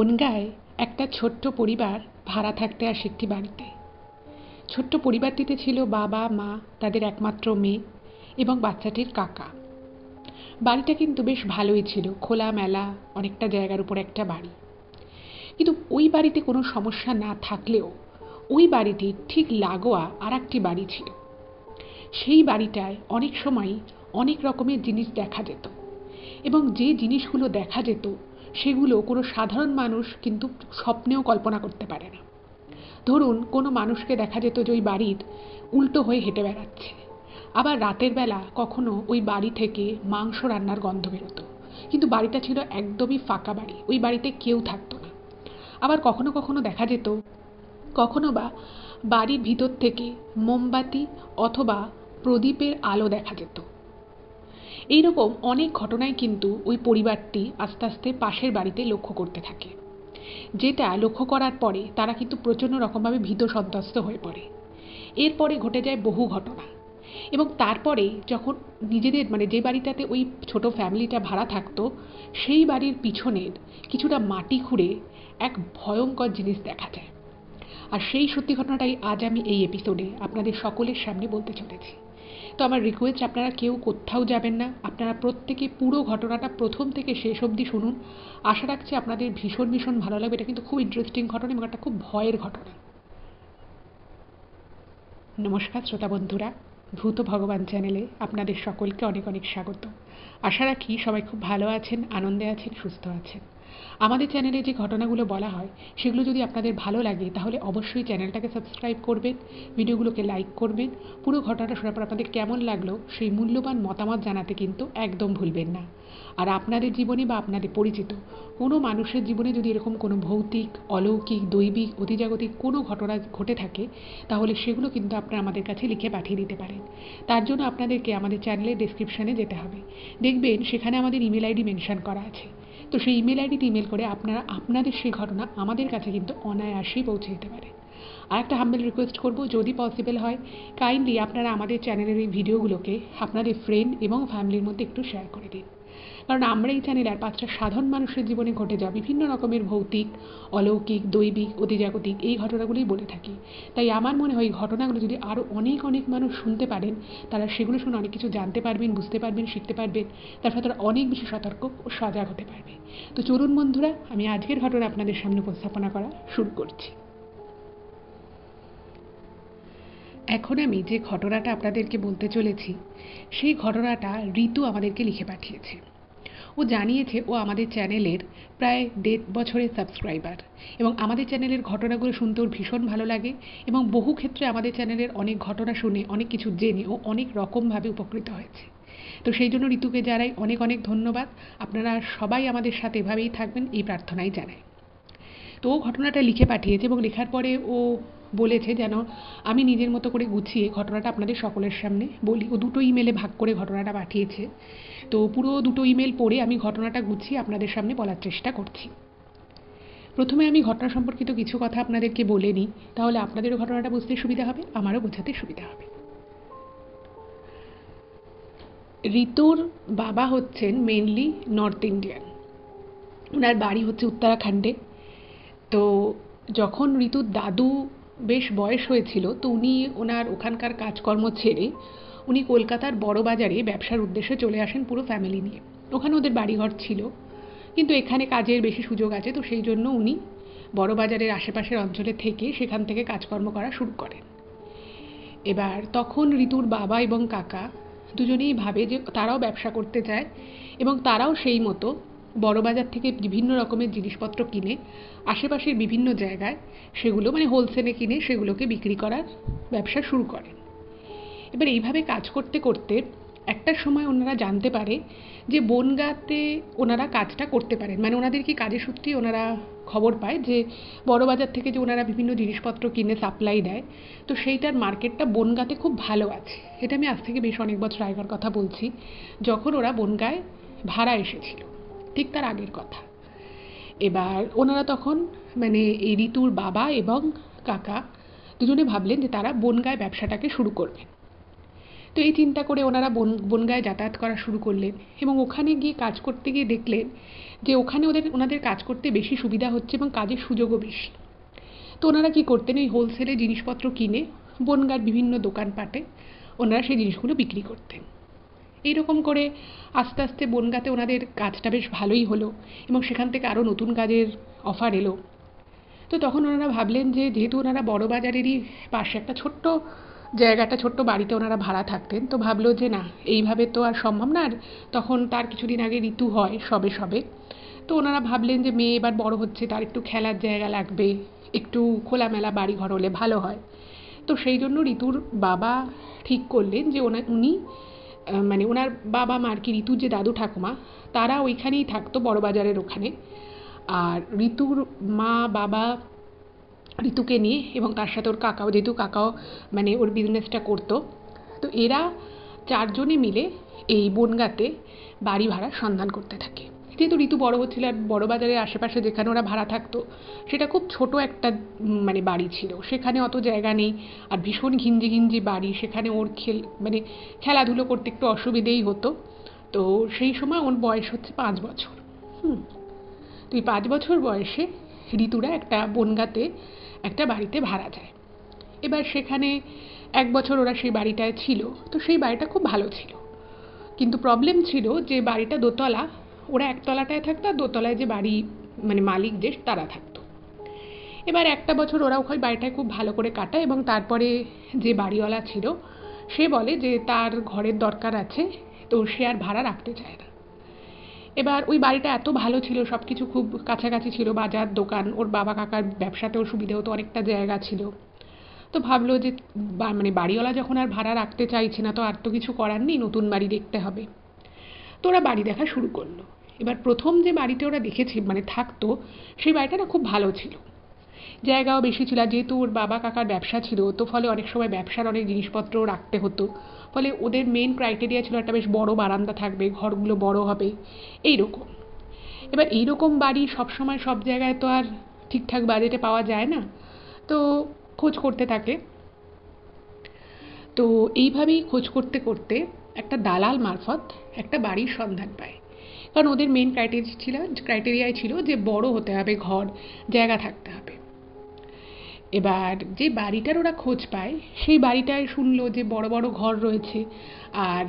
বনগাঁয় একটা ছোট্ট পরিবার ভাড়া থাকতে আসে একটি বাড়িতে। ছোট্ট পরিবারটিতে ছিল বাবা, মা, তাদের একমাত্র মেয়ে এবং বাচ্চাটির কাকা। বাড়িটা কিন্তু বেশ ভালোই ছিল, খোলামেলা অনেকটা জায়গার উপর একটা বাড়ি। কিন্তু ওই বাড়িতে কোনো সমস্যা না থাকলেও ওই বাড়িটির ঠিক লাগোয়া আর একটি বাড়ি ছিল। সেই বাড়িটায় অনেক সময়ই অনেক রকমের জিনিস দেখা যেত এবং যে জিনিসগুলো দেখা যেত সেগুলো কোনো সাধারণ মানুষ কিন্তু স্বপ্নেও কল্পনা করতে পারে না। ধরুন, কোনো মানুষকে দেখা যেত যে ওই বাড়ির উল্টো হয়ে হেঁটে বেড়াচ্ছে। আবার রাতের বেলা কখনো ওই বাড়ি থেকে মাংস রান্নার গন্ধ বেরোতো, কিন্তু বাড়িটা ছিল একদমই ফাঁকা বাড়ি, ওই বাড়িতে কেউ থাকতো না। আবার কখনো কখনো দেখা যেত কখনো বা বাড়ির ভিতর থেকে মোমবাতি অথবা প্রদীপের আলো দেখা যেত। এইরকম অনেক ঘটনাই কিন্তু ওই পরিবারটি আস্তে আস্তে পাশের বাড়িতে লক্ষ্য করতে থাকে, যেটা লক্ষ্য করার পরে তারা কিন্তু প্রচণ্ড রকমভাবে ভীত সন্ত্রস্ত হয়ে পড়ে। এরপরে ঘটে যায় বহু ঘটনা এবং তারপরে যখন নিজেদের যে বাড়িটাতে ওই ছোট ফ্যামিলিটা ভাড়া থাকতো সেই বাড়ির পিছনের কিছুটা মাটি খুঁড়ে এক ভয়ঙ্কর জিনিস দেখা যায়। আর সেই সত্যি ঘটনাটাই আজ আমি এই এপিসোডে আপনাদের সকলের সামনে বলতে চলেছি। তো আমার রিকোয়েস্ট, আপনারা কেউ কোথাও যাবেন না, আপনারা প্রত্যেকে পুরো ঘটনাটা প্রথম থেকে শেষ অবধি শুনুন। আশা রাখছি আপনাদের ভীষণ ভীষণ ভালো লাগবে। এটা কিন্তু খুব ইন্টারেস্টিং ঘটনা এবং একটা খুব ভয়ের ঘটনা। নমস্কার শ্রোতা বন্ধুরা, ভূত ভগবান চ্যানেলে আপনাদের সকলকে অনেক অনেক স্বাগত। আশা রাখি সবাই খুব ভালো আছেন, আনন্দে আছেন, সুস্থ আছেন। আমাদের চ্যানেলে যে ঘটনাগুলো বলা হয় সেগুলো যদি আপনাদের ভালো লাগে তাহলে অবশ্যই চ্যানেলটাকে সাবস্ক্রাইব করবেন, ভিডিওগুলোকে লাইক করবেন। পুরো ঘটনাটা শোনার পর আপনাদের কেমন লাগলো সেই মূল্যবান মতামত জানাতে কিন্তু একদম ভুলবেন না। আর আপনাদের জীবনে বা আপনাদের পরিচিত কোনো মানুষের জীবনে যদি এরকম কোনো ভৌতিক, অলৌকিক, দৈবিক, অতিজাগতিক কোনো ঘটনা ঘটে থাকে তাহলে সেগুলো কিন্তু আপনারা আমাদের কাছে লিখে পাঠিয়ে দিতে পারেন। তার জন্য আপনাদেরকে আমাদের চ্যানেলের ডেসক্রিপশানে যেতে হবে। দেখবেন সেখানে আমাদের ইমেল আইডি মেনশন করা আছে। তো সেই ইমেল আইডিতে ইমেল করে আপনারা আপনাদের সেই ঘটনা আমাদের কাছে কিন্তু অনায়াসেই পৌঁছে দিতে পারেন। আর একটা হাম্বল রিকোয়েস্ট করব, যদি পসিবল হয় কাইন্ডলি আপনারা আমাদের চ্যানেলের এই ভিডিওগুলোকে আপনাদের ফ্রেন্ড এবং ফ্যামিলির মধ্যে একটু শেয়ার করে দিন। কারণ আমরা এই চ্যানেলে আর 5টা সাধারণ মানুষের জীবনে ঘটে যাওয়া বিভিন্ন রকমের ভৌতিক, অলৌকিক, দৈবিক, অতিজাগতিক এই ঘটনাগুলোই বলে থাকি। তাই আমার মনে হয় এই ঘটনাগুলো যদি আরও অনেক অনেক মানুষ শুনতে পারেন তারা সেগুলো শুনে অনেক কিছু জানতে পারবেন, বুঝতে পারবেন, শিখতে পারবেন। তারপর তারা অনেক বেশি সতর্ক ও সজাগ হতে পারবে। তো চলুন বন্ধুরা, আমি আজকের ঘটনা আপনাদের সামনে উপস্থাপনা করা শুরু করছি। এখন আমি যে ঘটনাটা আপনাদেরকে বলতে চলেছি সেই ঘটনাটা ঋতু আমাদেরকে লিখে পাঠিয়েছে। ও জানিয়েছে ও আমাদের চ্যানেলের প্রায় 1.5 বছরের সাবস্ক্রাইবার এবং আমাদের চ্যানেলের ঘটনাগুলো শুনতে ওর ভীষণ ভালো লাগে এবং বহু ক্ষেত্রে আমাদের চ্যানেলের অনেক ঘটনা শুনে অনেক কিছু জেনে ও অনেক রকমভাবে উপকৃত হয়েছে। তো সেই জন্য ঋতুকে জানাই অনেক অনেক ধন্যবাদ। আপনারা সবাই আমাদের সাথে এভাবেই থাকবেন এই প্রার্থনাই জানাই। তো ও ঘটনাটা লিখে পাঠিয়েছে এবং লেখার পরে ও বলেছে যেন আমি নিজের মতো করে গুছিয়ে ঘটনাটা আপনাদের সকলের সামনে বলি। ও 2টো ইমেলে ভাগ করে ঘটনাটা পাঠিয়েছে। তো পুরো 2টো ইমেল পড়ে আমি ঘটনাটা গুছিয়ে আপনাদের সামনে বলার চেষ্টা করছি। প্রথমে আমি ঘটনা সম্পর্কিত কিছু কথা আপনাদেরকে বলে নিই, তাহলে আপনাদেরও ঘটনাটা বুঝতে সুবিধা হবে, আমারও বোঝাতে সুবিধা হবে। ঋতুর বাবা হচ্ছেন মেনলি নর্থ ইন্ডিয়ান, ওনার বাড়ি হচ্ছে উত্তরাখণ্ডে। তো যখন ঋতুর দাদু বেশ বয়স হয়েছিল তো উনি ওনার ওখানকার কাজকর্ম ছেড়ে উনি কলকাতার বড় বাজারে ব্যবসার উদ্দেশ্যে চলে আসেন পুরো ফ্যামিলি নিয়ে। ওখানে ওদের বাড়িঘর ছিল, কিন্তু এখানে কাজের বেশি সুযোগ আছে, তো সেই জন্য উনি বড় বাজারের আশেপাশের অঞ্চলে থেকে সেখান থেকে কাজকর্ম করা শুরু করেন। এবার তখন ঋতুর বাবা এবং কাকা দুজনেই ভাবে যে তারাও ব্যবসা করতে চায় এবং তারাও সেই মতো বড়বাজার থেকে বিভিন্ন রকমের জিনিসপত্র কিনে আশেপাশের বিভিন্ন জায়গায় সেগুলো হোলসেলে কিনে সেগুলোকে বিক্রি করার ব্যবসা শুরু করেন। এবার এইভাবে কাজ করতে করতে একটা সময় ওনারা জানতে পারে যে বনগাঁতে ওনারা কাজটা করতে পারেন, ওনাদের কি কাজের সূত্রেই ওনারা খবর পায় যে বড়বাজার থেকে যে ওনারা বিভিন্ন জিনিসপত্র কিনে সাপ্লাই দেয়, তো সেইটার মার্কেটটা বনগাঁতে খুব ভালো আছে। এটা আমি আজ থেকে বেশ অনেক বছর আগের কথা বলছি, যখন ওরা বনগাঁয় ভাড়া এসেছিল, ঠিক তার আগের কথা। এবার ওনারা তখন এই ঋতুর বাবা এবং কাকা দুজনে ভাবলেন যে তারা বনগাঁয় ব্যবসাটাকে শুরু করবেন। তো এই চিন্তা করে ওনারা বনগাঁয় যাতায়াত করা শুরু করলেন এবং ওখানে গিয়ে কাজ করতে গিয়ে দেখলেন যে ওখানে ওনাদের কাজ করতে বেশি সুবিধা হচ্ছে এবং কাজের সুযোগও বেশি। তো ওনারা কী করতেন, এই হোলসেলে জিনিসপত্র কিনে বনগাঁর বিভিন্ন দোকানপাটে ওনারা সেই জিনিসগুলো বিক্রি করতেন। এইরকম করে আস্তে আস্তে বনগাঁতে ওনাদের কাজটা বেশ ভালোই হলো এবং সেখান থেকে আরও নতুন কাজের অফার এলো। তো তখন ওনারা ভাবলেন যে যেহেতু ওনারা বড় বাজারেরই পাশে একটা ছোট্ট জায়গাটা, ছোট্ট বাড়িতে ওনারা ভাড়া থাকতেন, তো ভাবলো যে না, এইভাবে তো আর সম্ভব না। আর তখন তার কিছুদিন আগে ঋতু হয় সবে সবে। তো ওনারা ভাবলেন যে মেয়ে এবার বড় হচ্ছে, তার একটু খেলার জায়গা লাগবে, একটু খোলামেলা বাড়িঘর হলে ভালো হয়। তো সেই জন্য ঋতুর বাবা ঠিক করলেন যে উনি মানে ওনার বাবা মা আর কি, ঋতুর যে দাদু ঠাকুমা তারা ওইখানেই থাকতো, বড়বাজারের ওখানে। আর ঋতুর মা বাবা ঋতুকে নিয়ে এবং তার সাথে ওর কাকাও, যেহেতু কাকাও মানে ওর বিজনেসটা করতো, তো এরা চারজনে মিলে এই বনগাঁতে বাড়ি ভাড়ার সন্ধান করতে থাকে। যেহেতু ঋতু বড় হচ্ছিল আর বড়বাজারের আশেপাশে যেখানে ওরা ভাড়া থাকতো সেটা খুব ছোট একটা মানে বাড়ি ছিল, সেখানে অত জায়গা নেই আর ভীষণ ঘিঞ্জি ঘিঞ্জি বাড়ি, সেখানে ওর মানে খেলাধুলো করতে একটু অসুবিধেই হতো। তো সেই সময় ওর বয়স হচ্ছে 5 বছর। তো এই 5 বছর বয়সে ঋতুরা একটা বনগাঁতে একটা বাড়িতে ভাড়া যায়। এবার সেখানে 1 বছর ওরা সেই বাড়িটায় ছিল। তো সেই বাড়িটা খুব ভালো ছিল, কিন্তু প্রবলেম ছিল যে বাড়িটা দোতলা, ওরা একতলাটায় থাকতো আর দোতলায় যে বাড়ি মানে মালিক যে তারা থাকতো। এবার একটা বছর ওরা ওই বাড়িটায় খুব ভালো করে কাটায় এবং তারপরে যে বাড়িওয়ালা ছিল সে বলে যে তার ঘরের দরকার আছে, তো সে আর ভাড়া রাখতে চায় না। এবার ওই বাড়িটা এত ভালো ছিল, সব কিছু খুব কাছাকাছি ছিল, বাজার দোকান, ওর বাবা কাকার ব্যবসাতেও সুবিধে হতো, অনেকটা জায়গা ছিল। তো ভাবলো যে মানে বাড়িওয়ালা যখন আর ভাড়া রাখতে চাইছে না, তো আর তো কিছু করার নেই, নতুন বাড়ি দেখতে হবে। তো ওরা বাড়ি দেখা শুরু করলো। এবার প্রথম যে বাড়িতে ওরা দেখেছে মানে থাকতো, সেই বাড়িটা না খুব ভালো ছিল, জায়গাও বেশি ছিল। যেহেতু ওর বাবা কাকার ব্যবসা ছিল, তো ফলে অনেক সময় ব্যবসার অনেক জিনিসপত্র রাখতে হতো, ফলে ওদের মেন ক্রাইটেরিয়া ছিল একটা বেশ বড় বারান্দা থাকবে, ঘরগুলো বড় হবে, এইরকম। এবার এইরকম বাড়ি সবসময় সব জায়গায় তো আর ঠিকঠাক বাজেটে পাওয়া যায় না, তো খোঁজ করতে থাকে। তো এইভাবেই খোঁজ করতে করতে একটা দালাল মারফত একটা বাড়ির সন্ধান পায়, কারণ ওদের মেন ক্রাইটেরিয়ায় ছিল যে বড় হতে হবে, ঘর জায়গা থাকতে হবে। এবার যে বাড়িটার ওরা খোঁজ পায় সেই বাড়িটায় শুনলো যে বড় বড় ঘর রয়েছে আর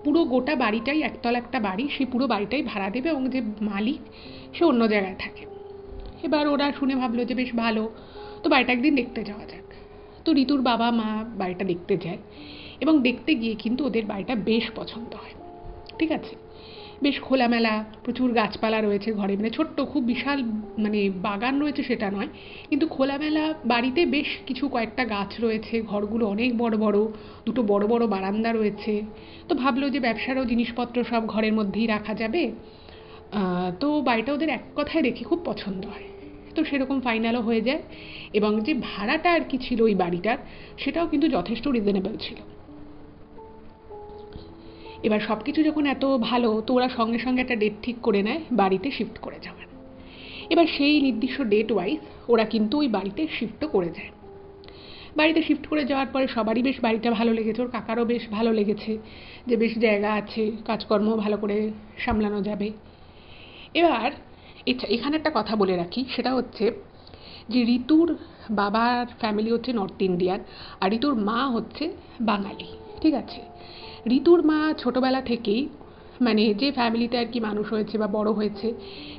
পুরো গোটা বাড়িটাই একতলা একটা বাড়ি, সেই পুরো বাড়িটাই ভাড়া দেবে এবং যে মালিক সে অন্য জায়গায় থাকে। এবার ওরা শুনে ভাবলো যে বেশ ভালো, তো বাড়িটা একদিন দেখতে যাওয়া যাক। তো ঋতুর বাবা মা বাড়িটা দেখতে যায় এবং দেখতে গিয়ে কিন্তু ওদের বাড়িটা বেশ পছন্দ হয়। ঠিক আছে, বেশ খোলামেলা, প্রচুর গাছপালা রয়েছে ঘরে, মানে ছোট্ট, খুব বিশাল মানে বাগান রয়েছে সেটা নয়, কিন্তু খোলামেলা বাড়িতে বেশ কিছু কয়েকটা গাছ রয়েছে, ঘরগুলো অনেক বড় বড়, দুটো বড় বড় বারান্দা রয়েছে। তো ভাবলো যে ব্যবসারও জিনিসপত্র সব ঘরের মধ্যেই রাখা যাবে। তো বাড়িটা ওদের এক কথায় দেখে খুব পছন্দ হয়, তো সেরকম ফাইনালও হয়ে যায়। এবং যে ভাড়াটা আর কি ছিল ওই বাড়িটার, সেটাও কিন্তু যথেষ্ট রিজনেবল ছিল। এবার সব কিছু যখন এত ভালো, তো ওরা সঙ্গে সঙ্গে একটা ডেট ঠিক করে নেয় বাড়িতে শিফট করে যাওয়ার। এবার সেই নির্দিষ্ট ডেট ওয়াইজ ওরা কিন্তু ওই বাড়িতে শিফটও করে যায়। বাড়িতে শিফট করে যাওয়ার পরে সবারই বেশ বাড়িটা ভালো লেগেছে, ওর কাকারও বেশ ভালো লেগেছে যে বেশ জায়গা আছে, কাজকর্ম ভালো করে সামলানো যাবে। এবার এখানে একটা কথা বলে রাখি, সেটা হচ্ছে যে ঋতুর বাবার ফ্যামিলি হচ্ছে নর্থ ইন্ডিয়ান আর ঋতুর মা হচ্ছে বাঙালি। ঠিক আছে, ঋতুর মা ছোটোবেলা থেকেই মানে যে ফ্যামিলিতে আর কি মানুষ হয়েছে বা বড় হয়েছে,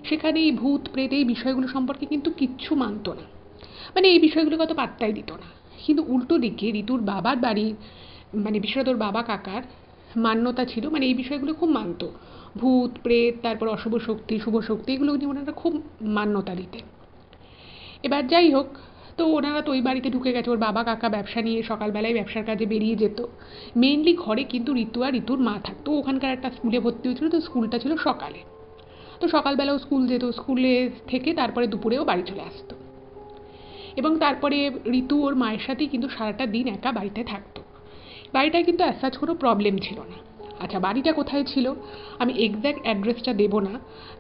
সেখানে এই ভূত প্রেত এই বিষয়গুলো সম্পর্কে কিন্তু কিচ্ছু মানতো না, মানে এই বিষয়গুলোকে অত পাত্তাই দিত না। কিন্তু উল্টো দিকে ঋতুর বাবার বাড়ির মানে বিশেষত ওর বাবা কাকার মান্যতা ছিল, মানে এই বিষয়গুলো খুব মানতো, ভূত প্রেত, তারপর অশুভ শক্তি শুভ শক্তি, এগুলো নিয়ে ওনারা খুব মান্যতা দিতেন। এবার যাই হোক, তো ওনারা তো ওই বাড়িতে ঢুকে গেছে, ওর বাবা কাকা ব্যবসা নিয়ে সকালবেলায় ব্যবসার কাজে বেরিয়ে যেত, মেনলি ঘরে কিন্তু ঋতু আর ঋতুর মা থাকতো। ওখানকার একটা স্কুলে ভর্তি হয়েছিল, তো স্কুলটা ছিল সকালে, তো সকালবেলাও স্কুল যেত, স্কুলে থেকে তারপরে দুপুরেও বাড়ি চলে আসতো। এবং তারপরে ঋতু ওর মায়ের সাথেই কিন্তু সারাটা দিন একা বাড়িতে থাকতো। বাড়িটায় কিন্তু অ্যাজ কোনো প্রবলেম ছিল না। আচ্ছা, বাড়িটা কোথায় ছিল আমি এক্স্যাক্ট অ্যাড্রেসটা দেবো না,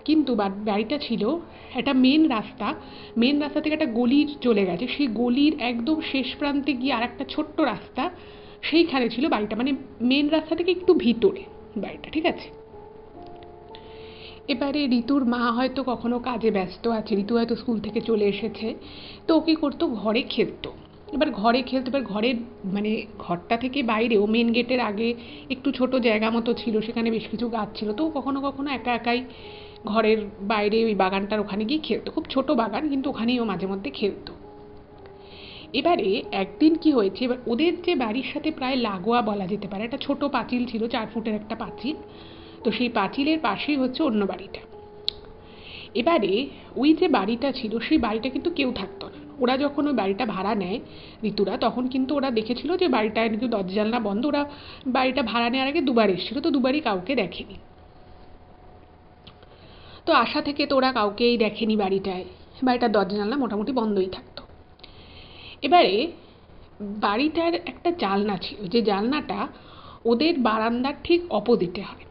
কিন্তু বাড়িটা ছিল একটা মেন রাস্তা থেকে একটা গলি চলে গেছে, সেই গলির একদম শেষ প্রান্তে গিয়ে আর একটা ছোট্ট রাস্তা, সেইখানে ছিল বাড়িটা, মানে মেন রাস্তা থেকে একটু ভিতরে বাড়িটা, ঠিক আছে। এবারে ঋতুর মা হয়তো কখনো কাজে ব্যস্ত আছে, ঋতু হয়তো স্কুল থেকে চলে এসেছে, তো ও কী করতো, ঘরে খেলতো। এবার ঘরে খেলতো, এবার ঘরের মানে ঘরটা থেকে বাইরেও মেন গেটের আগে একটু ছোট জায়গা মতো ছিল, সেখানে বেশ কিছু গাছ ছিল, তো কখনো কখনো একা একাই ঘরের বাইরে ওই বাগানটার ওখানে গিয়ে খেলতো। খুব ছোট বাগান, কিন্তু ওখানেই ও মাঝে মধ্যে খেলতো। এবারে একদিন কি হয়েছে, এবার ওদের যে বাড়ির সাথে প্রায় লাগোয়া বলা যেতে পারে, একটা ছোট পাঁচিল ছিল, 4 ফুটের একটা পাঁচিল, তো সেই পাঁচিলের পাশেই হচ্ছে অন্য বাড়িটা। এবারে ওই যে বাড়িটা ছিল সেই বাড়িটা কিন্তু কেউ থাকতো না। ওরা যখন ওই বাড়িটা ভাড়া নেয় ঋতুরা, তখন কিন্তু ওরা দেখেছিল যে বাড়িটায় কিন্তু দরজা জানলা বন্ধ। ওরা বাড়িটা ভাড়া নেওয়ার আগে দুবার এসেছিল, তো দুবারই কাউকে দেখেনি। তো আশা থেকে তো ওরা কাউকেই দেখেনি বাড়িটায়, বাড়িটার দরজা জানলা মোটামুটি বন্ধই থাকতো। এবারে বাড়িটার একটা জানলা ছিল, যে জানলাটা ওদের বারান্দার ঠিক অপোজিটে হয়।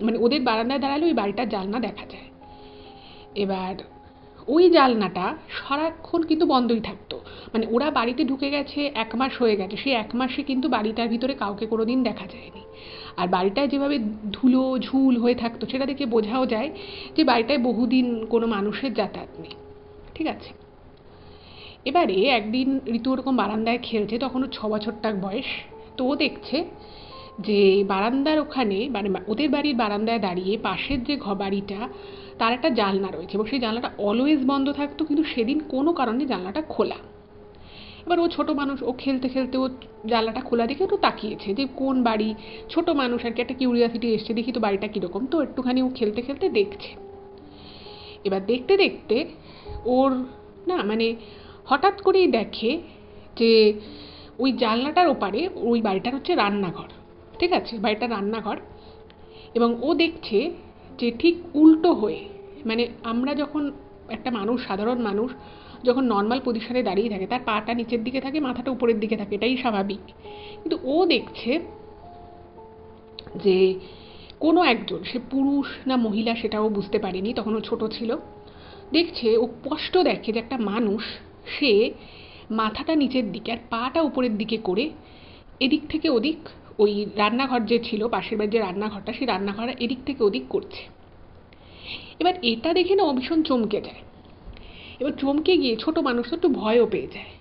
মানে ওদের বারান্দায় দাঁড়ালে ওই বাড়িটার জানলা দেখা যায়। এবার ওই জানলাটা সারাক্ষণ কিন্তু বন্ধই থাকতো। মানে ওরা বাড়িতে ঢুকে গেছে 1 মাস হয়ে গেছে, সেই 1 মাসে কিন্তু বাড়িটার ভিতরে কাউকে কোনো দিন দেখা যায়নি। আর বাড়িটায় যেভাবে ধুলো ঝুল হয়ে থাকতো, সেটা দেখে বোঝাও যায় যে বাড়িটায় বহুদিন কোনো মানুষের যাতায়াত নেই, ঠিক আছে। এবারে একদিন ঋতু ওরকম বারান্দায় খেলছে, তখন ওর 6 বছর বয়স। তো ও দেখছে যে বারান্দার ওখানে, মানে ওদের বাড়ির বারান্দায় দাঁড়িয়ে পাশের যে বাড়িটা, তার একটা জানলা রয়েছে, এবং সেই জানলাটা অলওয়েজ বন্ধ থাকতো, কিন্তু সেদিন কোনো কারণে জানলাটা খোলা। এবার ও ছোট মানুষ, ও খেলতে খেলতে ও জানলাটা খোলা দেখে একটু তাকিয়েছে যে কোন বাড়ি, ছোট মানুষ আর কি, একটা কিউরিয়াসিটি এসছে, দেখি তো বাড়িটা কীরকম। তো একটুখানি ও খেলতে খেলতে দেখছে। এবার দেখতে দেখতে ওর না মানে হঠাৎ করেই দেখে যে ওই জানলাটার ওপারে ওই বাড়িটার হচ্ছে রান্নাঘর, ঠিক আছে, বাড়িটার রান্নাঘর। এবং ও দেখছে যে ঠিক উল্টো হয়ে, মানে আমরা যখন একটা মানুষ, সাধারণ মানুষ যখন নর্মাল পজিশনে দাঁড়িয়ে থাকে, তার পাটা নিচের দিকে থাকে, মাথাটা উপরের দিকে থাকে, এটাই স্বাভাবিক। কিন্তু ও দেখছে যে কোনো একজন, সে পুরুষ না মহিলা সেটাও বুঝতে পারেনি, তখন ও ছোট ছিল, দেখছে ও স্পষ্ট দেখে যে একটা মানুষ, সে মাথাটা নিচের দিকে আর পাটা উপরের দিকে করে এদিক থেকে ওদিক, ওই রান্নাঘর যে ছিল পাশের বাড়ির যে রান্নাঘরটা, সেই রান্নাঘরটা এদিক থেকে ওদিক করছে। এবার এটা দেখে না ও ভীষণ চমকে যায়। এবার চমকে গিয়ে ছোট মানুষ তো একটু ভয়ও পেয়ে যায়।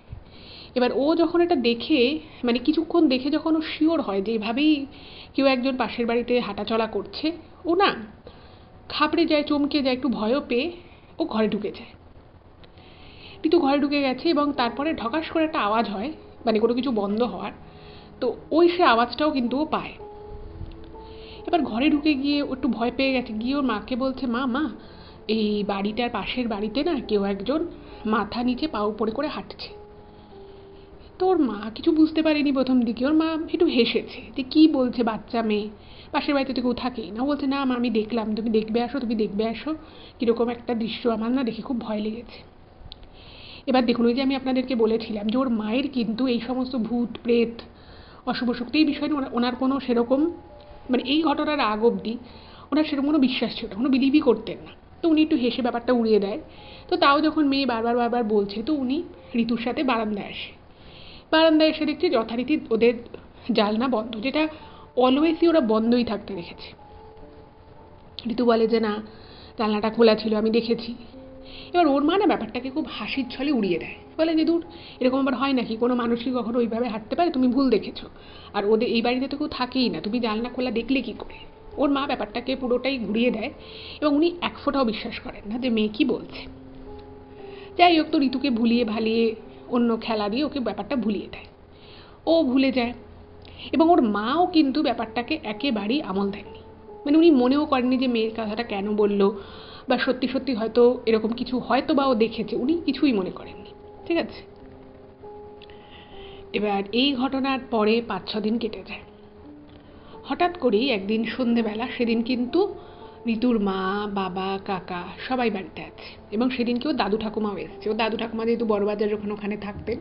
এবার ও যখন এটা দেখে, মানে কিছুক্ষণ দেখে যখন ও শিওর হয় যে এভাবেই কেউ একজন পাশের বাড়িতে হাঁটাচলা করছে, ও না ঘাবড়ে যায়, চমকে যায়, একটু ভয়ও পেয়ে ও ঘরে ঢুকে যায়। কিন্তু ঘরে ঢুকে গেছে এবং তারপরে ঢকাস করে একটা আওয়াজ হয়, মানে কোনো কিছু বন্ধ হওয়ার, তো ওই সে আওয়াজটাও কিন্তু ও পায়। এবার ঘরে ঢুকে গিয়ে ও একটু ভয় পেয়ে গেছে, গিয়ে ওর মাকে বলছে, মা মা এই বাড়িটার পাশের বাড়িতে না কেউ একজন মাথা নিচে পা উপরে করে হাঁটছে। তো ওর মা কিছু বুঝতে পারেনি প্রথম দিকে, ওর মা একটু হেসেছে যে কী বলছে বাচ্চা মেয়ে, পাশের বাড়িতে তো কেউ থাকেই না। ও বলছে, না মা আমি দেখলাম, তুমি দেখবে আসো, তুমি দেখবে আসো, কীরকম একটা দৃশ্য আমার না দেখে খুব ভয় লেগেছে। এবার দেখুন, ওই যে আমি আপনাদেরকে বলেছিলাম যে ওর মায়ের কিন্তু এই সমস্ত ভূত প্রেত অশুভ শক্তি এই বিষয়ে ওনার কোনো সেরকম, মানে এই ঘটনার আগ অবধি ওনার সেরকম কোনো বিশ্বাস ছিল না, কোনো বিলিভই করতেন না। তো উনি একটু হেসে ব্যাপারটা উড়িয়ে দেয়। তো তাও যখন মেয়ে বারবার বারবার বলছে, তো উনি ঋতুর সাথে বারান্দায় আসে। বারান্দায় এসে দেখছে যথারীতি ওদের জানলা বন্ধ, যেটা অলওয়েজই ওরা বন্ধই থাকতে দেখেছে। ঋতু বলে যে না, জানলাটা খোলা ছিল, আমি দেখেছি। এবার ওর মা না ব্যাপারটাকে খুব হাসির ছলে উড়িয়ে দেয়, বলে যে দূর, এরকম আবার হয় নাকি, কোনো মানুষই কখনো ওইভাবে হাঁটতে পারে, তুমি ভুল দেখেছো, আর ওদের এই বাড়িতে তো কেউ থাকেই না, তুমি জানলা খোলা দেখলে কি করে। ওর মা ব্যাপারটাকে পুরোটাই ঘুরিয়ে দেয়, এবং উনি এক ফোঁটাও বিশ্বাস করেন না যে মেয়ে কি বলছে। যাই হোক, তো ঋতুকে ভুলিয়ে ভালিয়ে অন্য খেলা দিয়ে ওকে ব্যাপারটা ভুলিয়ে দেয়, ও ভুলে যায়। এবং ওর মাও কিন্তু ব্যাপারটাকে একেবারেই আমল দেননি, মানে উনি মনেও করেননি যে মেয়ের কথাটা কেন বললো, বা সত্যি সত্যি হয়তো এরকম কিছু হয়তো বা ও দেখেছে, উনি কিছুই মনে করেননি, ঠিক আছে। এবার এই ঘটনার পরে 5-6 দিন কেটে যায়। হঠাৎ করেই একদিন সন্ধেবেলা, সেদিন কিন্তু ঋতুর মা বাবা কাকা সবাই বাড়িতে আছে, এবং সেদিনকে ওর দাদু ঠাকুমাও এসছে। ওর দাদু ঠাকুমা যেহেতু বড়বাজার যখন ওখানে থাকতেন,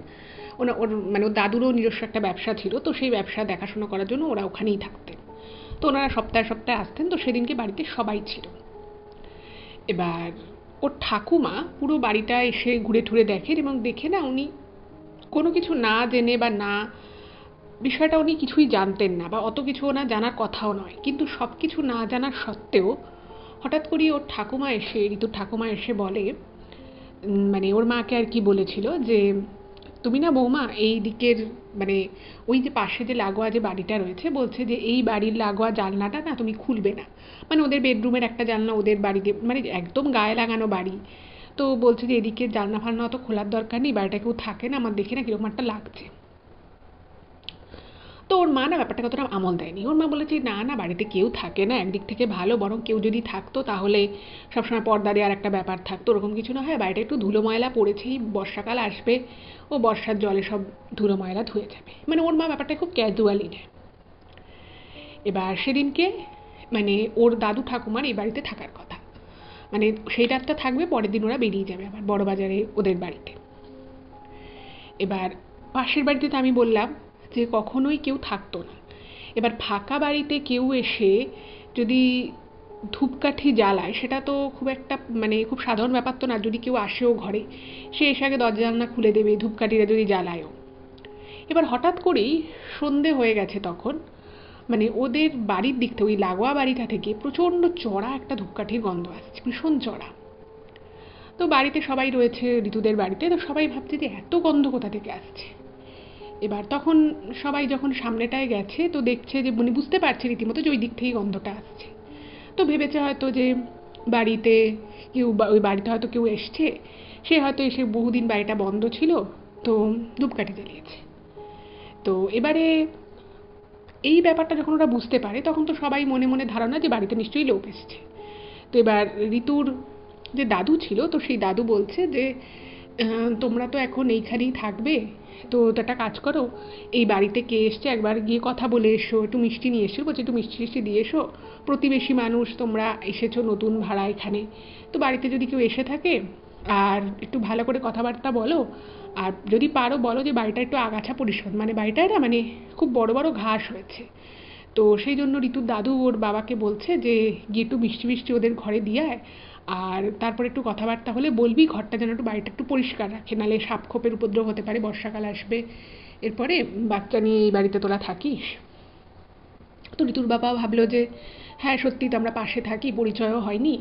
ওর মানে ওর দাদুরও নিজস্ব একটা ব্যবসা ছিল, তো সেই ব্যবসা দেখাশোনা করার জন্য ওরা ওখানেই থাকতেন। তো ওনারা সপ্তাহে সপ্তাহে আসতেন, তো সেদিনকে বাড়িতে সবাই ছিল। এবার ওর ঠাকুমা পুরো বাড়িটা এসে ঘুরে ঠুরে দেখেন, এবং দেখে না উনি কোনো কিছু না জেনে বা না বিষয়টা উনি কিছুই জানতেন না বা অত কিছু ওনার জানার কথাও নয়, কিন্তু সব কিছু না জানার সত্ত্বেও হঠাৎ করেই ওর ঠাকুমা এসে, ঋতুর ঠাকুমা এসে বলে, মানে ওর মাকে আর কি বলেছিল যে তুমি না বৌমা এই দিকের, মানে ওই যে পাশে যে লাগোয়া যে বাড়িটা রয়েছে, বলছে যে এই বাড়ির লাগোয়া জানলাটা না তুমি খুলবে না। মানে ওদের বেডরুমের একটা জানলা ওদের বাড়িতে, মানে একদম গায়ে লাগানো বাড়ি। তো বলছে যে এদিকে জানলা ফালনা অত খোলার দরকার নেই, বাড়িটা কেউ থাকে না, আমার দেখে না কিরকম একটা লাগছে। তো ওর মা না ব্যাপারটা কতটা আমল দেয়নি। ওর মা বলেছে না না, বাড়িতে কেউ থাকে না, একদিক থেকে ভালো, বরং কেউ যদি থাকতো তাহলে সবসময় পর্দা দেওয়ার একটা ব্যাপার থাকতো, ওরকম কিছু না হয়, বাড়িটা একটু ধুলো ময়লা পড়েছেই, বর্ষাকাল আসবে, ও বর্ষার জলে সব ধুলো ময়লা ধুয়ে যাবে। মানে ওর মা ব্যাপারটা খুব ক্যাজুয়ালি নেয়। এবার সেদিনকে মানে ওর দাদু ঠাকুমার এই বাড়িতে থাকার কথা, মানে সেই রাতটা থাকবে, পরের দিন ওরা বেরিয়ে যাবে আবার বড় বাজারে ওদের বাড়িতে। এবার পাশের বাড়িতে তো আমি বললাম যে কখনোই কেউ থাকতো না। এবার ফাঁকা বাড়িতে কেউ এসে যদি ধূপকাঠি জ্বালায়, সেটা তো খুব একটা মানে খুব সাধারণ ব্যাপার তো না। যদি কেউ আসেও ঘরে, সে এসে আগে দরজা জানলা খুলে দেবে, ধূপকাঠিটা যদি জ্বালায়ও। এবার হঠাৎ করেই সন্ধে হয়ে গেছে তখন, মানে ওদের বাড়ির দিক থেকে, ওই লাগোয়া বাড়িটা থেকে প্রচণ্ড চড়া একটা ধূপকাঠির গন্ধ আসছে, ভীষণ চড়া। তো বাড়িতে সবাই রয়েছে, ঋতুদের বাড়িতে, তো সবাই ভাবছে যে এত গন্ধ কোথা থেকে আসছে। এবার তখন সবাই যখন সামনেটায় গেছে, তো দেখছে যে মানে বুঝতে পারছে রীতিমতো যে ওই দিক থেকেই গন্ধটা আসছে। তো ভেবেছে হয়তো যে বাড়িতে কেউ, ওই বাড়িতে হয়তো কেউ এসছে, সে হয়তো এসে বহুদিন বাড়িটা বন্ধ ছিল, তো ধূপকাঠি জ্বালিয়েছে। তো এবারে এই ব্যাপারটা যখন ওরা বুঝতে পারে, তখন তো সবাই মনে মনে ধারণা যে বাড়িতে নিশ্চয়ই লোক এসছে। তো এবার ঋতুর যে দাদু ছিল, তো সেই দাদু বলছে যে তোমরা তো এখন এইখানেই থাকবে, তো একটা কাজ করো, এই বাড়িতে কে এসছে একবার গিয়ে কথা বলে এসো, একটু মিষ্টি নিয়ে এসো, বলছে একটু মিষ্টি মিষ্টি দিয়ে এসো, প্রতিবেশী মানুষ তোমরা এসেছো নতুন ভাড়া এখানে, তো বাড়িতে যদি কেউ এসে থাকে আর একটু ভালো করে কথাবার্তা বলো, আর যদি পারো বলো যে বাড়িটা একটু আগাছা পরিষ্কার, মানে বাড়িটায় না মানে খুব বড় বড় ঘাস হয়েছে। তো সেই জন্য ঋতুর দাদু ওর বাবাকে বলছে যে গিয়ে একটু মিষ্টি মিষ্টি ওদের ঘরে দিয়ে আয়, আর তারপর একটু কথাবার্তা হলে বলবি ঘরটা যেন একটু বাড়িটা একটু পরিষ্কার রাখে, নাহলে সাপ খোপের উপদ্রব হতে পারে, বর্ষাকাল আসবে, এরপরে বাচ্চা নিয়ে এই বাড়িতে তোরা থাকিস। তো ঋতুর বাবা ভাবলো যে হ্যাঁ সত্যি তো আমরা পাশে থাকি, পরিচয়ও হয়নি।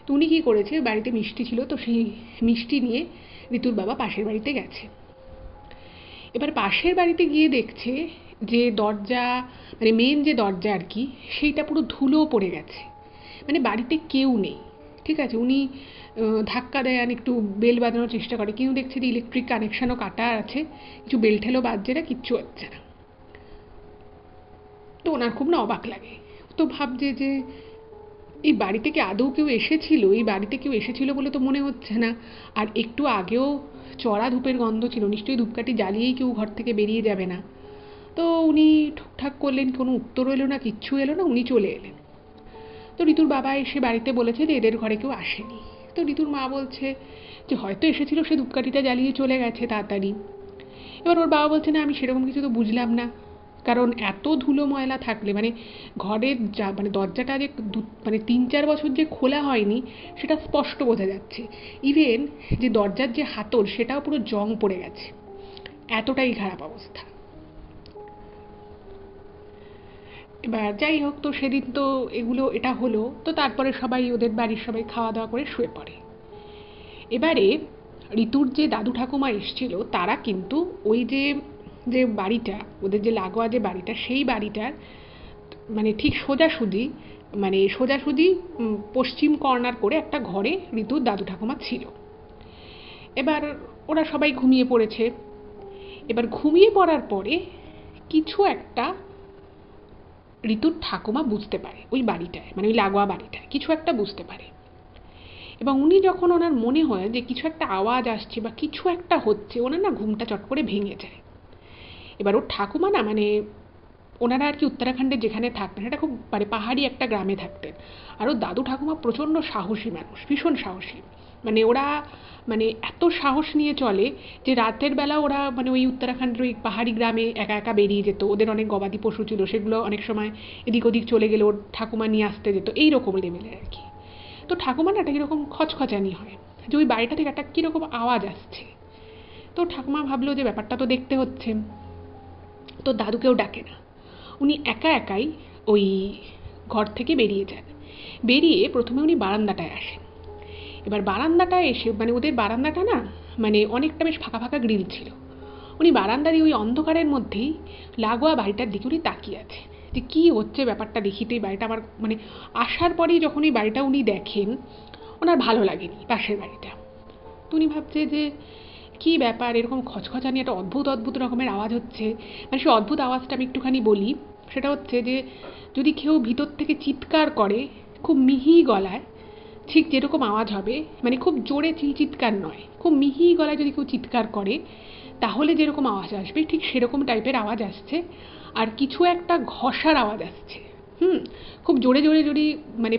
তো উনি কী করেছে, বাড়িতে মিষ্টি ছিল, তো সেই মিষ্টি নিয়ে ঋতুর বাবা পাশের বাড়িতে গেছে। এবার পাশের বাড়িতে গিয়ে দেখছে যে দরজা, মানে মেন যে দরজা আর কি, সেইটা পুরো ধুলো পড়ে গেছে, মানে বাড়িতে কেউ নেই। ঠিক আছে, উনি ধাক্কা দেয় আর একটু বেল বাজানোর চেষ্টা করে, কিন্তু দেখছে যে ইলেকট্রিক কানেকশানও কাটা আছে, কিছু বেল ঠেলও বাজছে না, কিচ্ছু হচ্ছে না। তো ওনার খুব না অবাক লাগে। তো ভাবছে যে এই বাড়িতে কি আদৌ কেউ এসেছিল, এই বাড়িতে কেউ এসেছিল বলে তো মনে হচ্ছে না, আর একটু আগেও চড়া ধূপের গন্ধ ছিল, নিশ্চয়ই ধূপকাঠি জ্বালিয়েই কেউ ঘর থেকে বেরিয়ে যাবে না। তো উনি ঠিকঠাক করলেন, কোনো উত্তর এলো না, কিচ্ছু এলো না, উনি চলে এলেন। তো ঋতুর বাবা এসে বাড়িতে বলেছে যে এদের ঘরে কেউ আসেনি। তো ঋতুর মা বলছে যে হয়তো এসেছিল, সে ধূপকাঠিটা জ্বালিয়ে চলে গেছে তাড়াতাড়ি। এবার ওর বাবা বলছে না, আমি সেরকম কিছু তো বুঝলাম না, কারণ এত ধুলো ময়লা থাকলে মানে ঘরের যা মানে দরজাটা যে মানে 3-4 বছর যে খোলা হয়নি সেটা স্পষ্ট বোঝা যাচ্ছে। ইভেন যে দরজার যে হাতল সেটাও পুরো জং পড়ে গেছে, এতটাই খারাপ অবস্থা। এবার যাই হোক, তো সেদিন তো এগুলো এটা হলো, তো তারপরে সবাই ওদের বাড়ির সবাই খাওয়া দাওয়া করে শুয়ে পড়ে। এবারে ঋতুর যে দাদু ঠাকুমা এসছিল, তারা কিন্তু ওই যে যে বাড়িটা, ওদের যে লাগোয়া যে বাড়িটা, সেই বাড়িটার মানে ঠিক সোজাসুজি, মানে সোজাসুজি পশ্চিম কর্নার করে একটা ঘরে ঋতুর দাদু ঠাকুমা ছিল। এবার ওরা সবাই ঘুমিয়ে পড়েছে। এবার ঘুমিয়ে পড়ার পরে কিছু একটা ঋতুর ঠাকুমা বুঝতে পারে, ওই বাড়িটায় মানে ওই লাগোয়া বাড়িটায় কিছু একটা বুঝতে পারে। এবং উনি যখন, ওনার মনে হয় যে কিছু একটা আওয়াজ আসছে বা কিছু একটা হচ্ছে, ওনার না ঘুমটা চট করে ভেঙে যায়। এবার ওর ঠাকুমা না মানে ওনারা আর কি উত্তরাখণ্ডের যেখানে থাকতেন, সেটা খুব মানে পাহাড়ি একটা গ্রামে থাকতেন। আর ওর দাদু ঠাকুমা প্রচণ্ড সাহসী মানুষ, ভীষণ সাহসী। মানে ওরা মানে এত সাহস নিয়ে চলে যে রাতের বেলা ওরা মানে ওই উত্তরাখণ্ডের ওই পাহাড়ি গ্রামে একা একা বেরিয়ে যেত, ওদের অনেক গবাদি পশু ছিল, সেগুলো অনেক সময় এদিক ওদিক চলে গেলে ওর ঠাকুমা নিয়ে আসতে যেত, এইরকম লেভেলের আর কি। তো ঠাকুমা না একটা কীরকম খচখচানি হয় যে ওই বাড়িটা থেকে একটা কীরকম আওয়াজ আসছে। তো ঠাকুমা ভাবলো যে ব্যাপারটা তো দেখতে হচ্ছে। তো দাদুকেও ডাকে না, উনি একা একাই ওই ঘর থেকে বেরিয়ে যান। বেরিয়ে প্রথমে উনি বারান্দাটায় আসেন। এবার বারান্দাটায় এসে মানে ওদের বারান্দাটা না মানে অনেকটা বেশ ফাঁকা ফাঁকা গ্রিল ছিল। উনি বারান্দা দিয়ে ওই অন্ধকারের মধ্যেই লাগোয়া বাড়িটার দিকে উনি তাকিয়ে আছে যে কী হচ্ছে ব্যাপারটা দেখি। তো এই বাড়িটা আমার মানে আসার পরেই যখন এই বাড়িটা উনি দেখেন ওনার ভালো লাগেনি পাশের বাড়িটা। তো উনি ভাবছে যে কী ব্যাপার, এরকম খচখচানি একটা অদ্ভুত অদ্ভুত রকমের আওয়াজ হচ্ছে। মানে সেই অদ্ভুত আওয়াজটা আমি একটুখানি বলি। সেটা হচ্ছে যে যদি কেউ ভিতর থেকে চিৎকার করে খুব মিহি গলায়, ঠিক যেরকম আওয়াজ হবে, মানে খুব জোরে চিৎকার নয়, খুব মিহি গলায় যদি কেউ চিৎকার করে তাহলে যেরকম আওয়াজ আসবে ঠিক সেরকম টাইপের আওয়াজ আসছে। আর কিছু একটা ঘষার আওয়াজ আসছে। খুব জোরে জোরে যদি মানে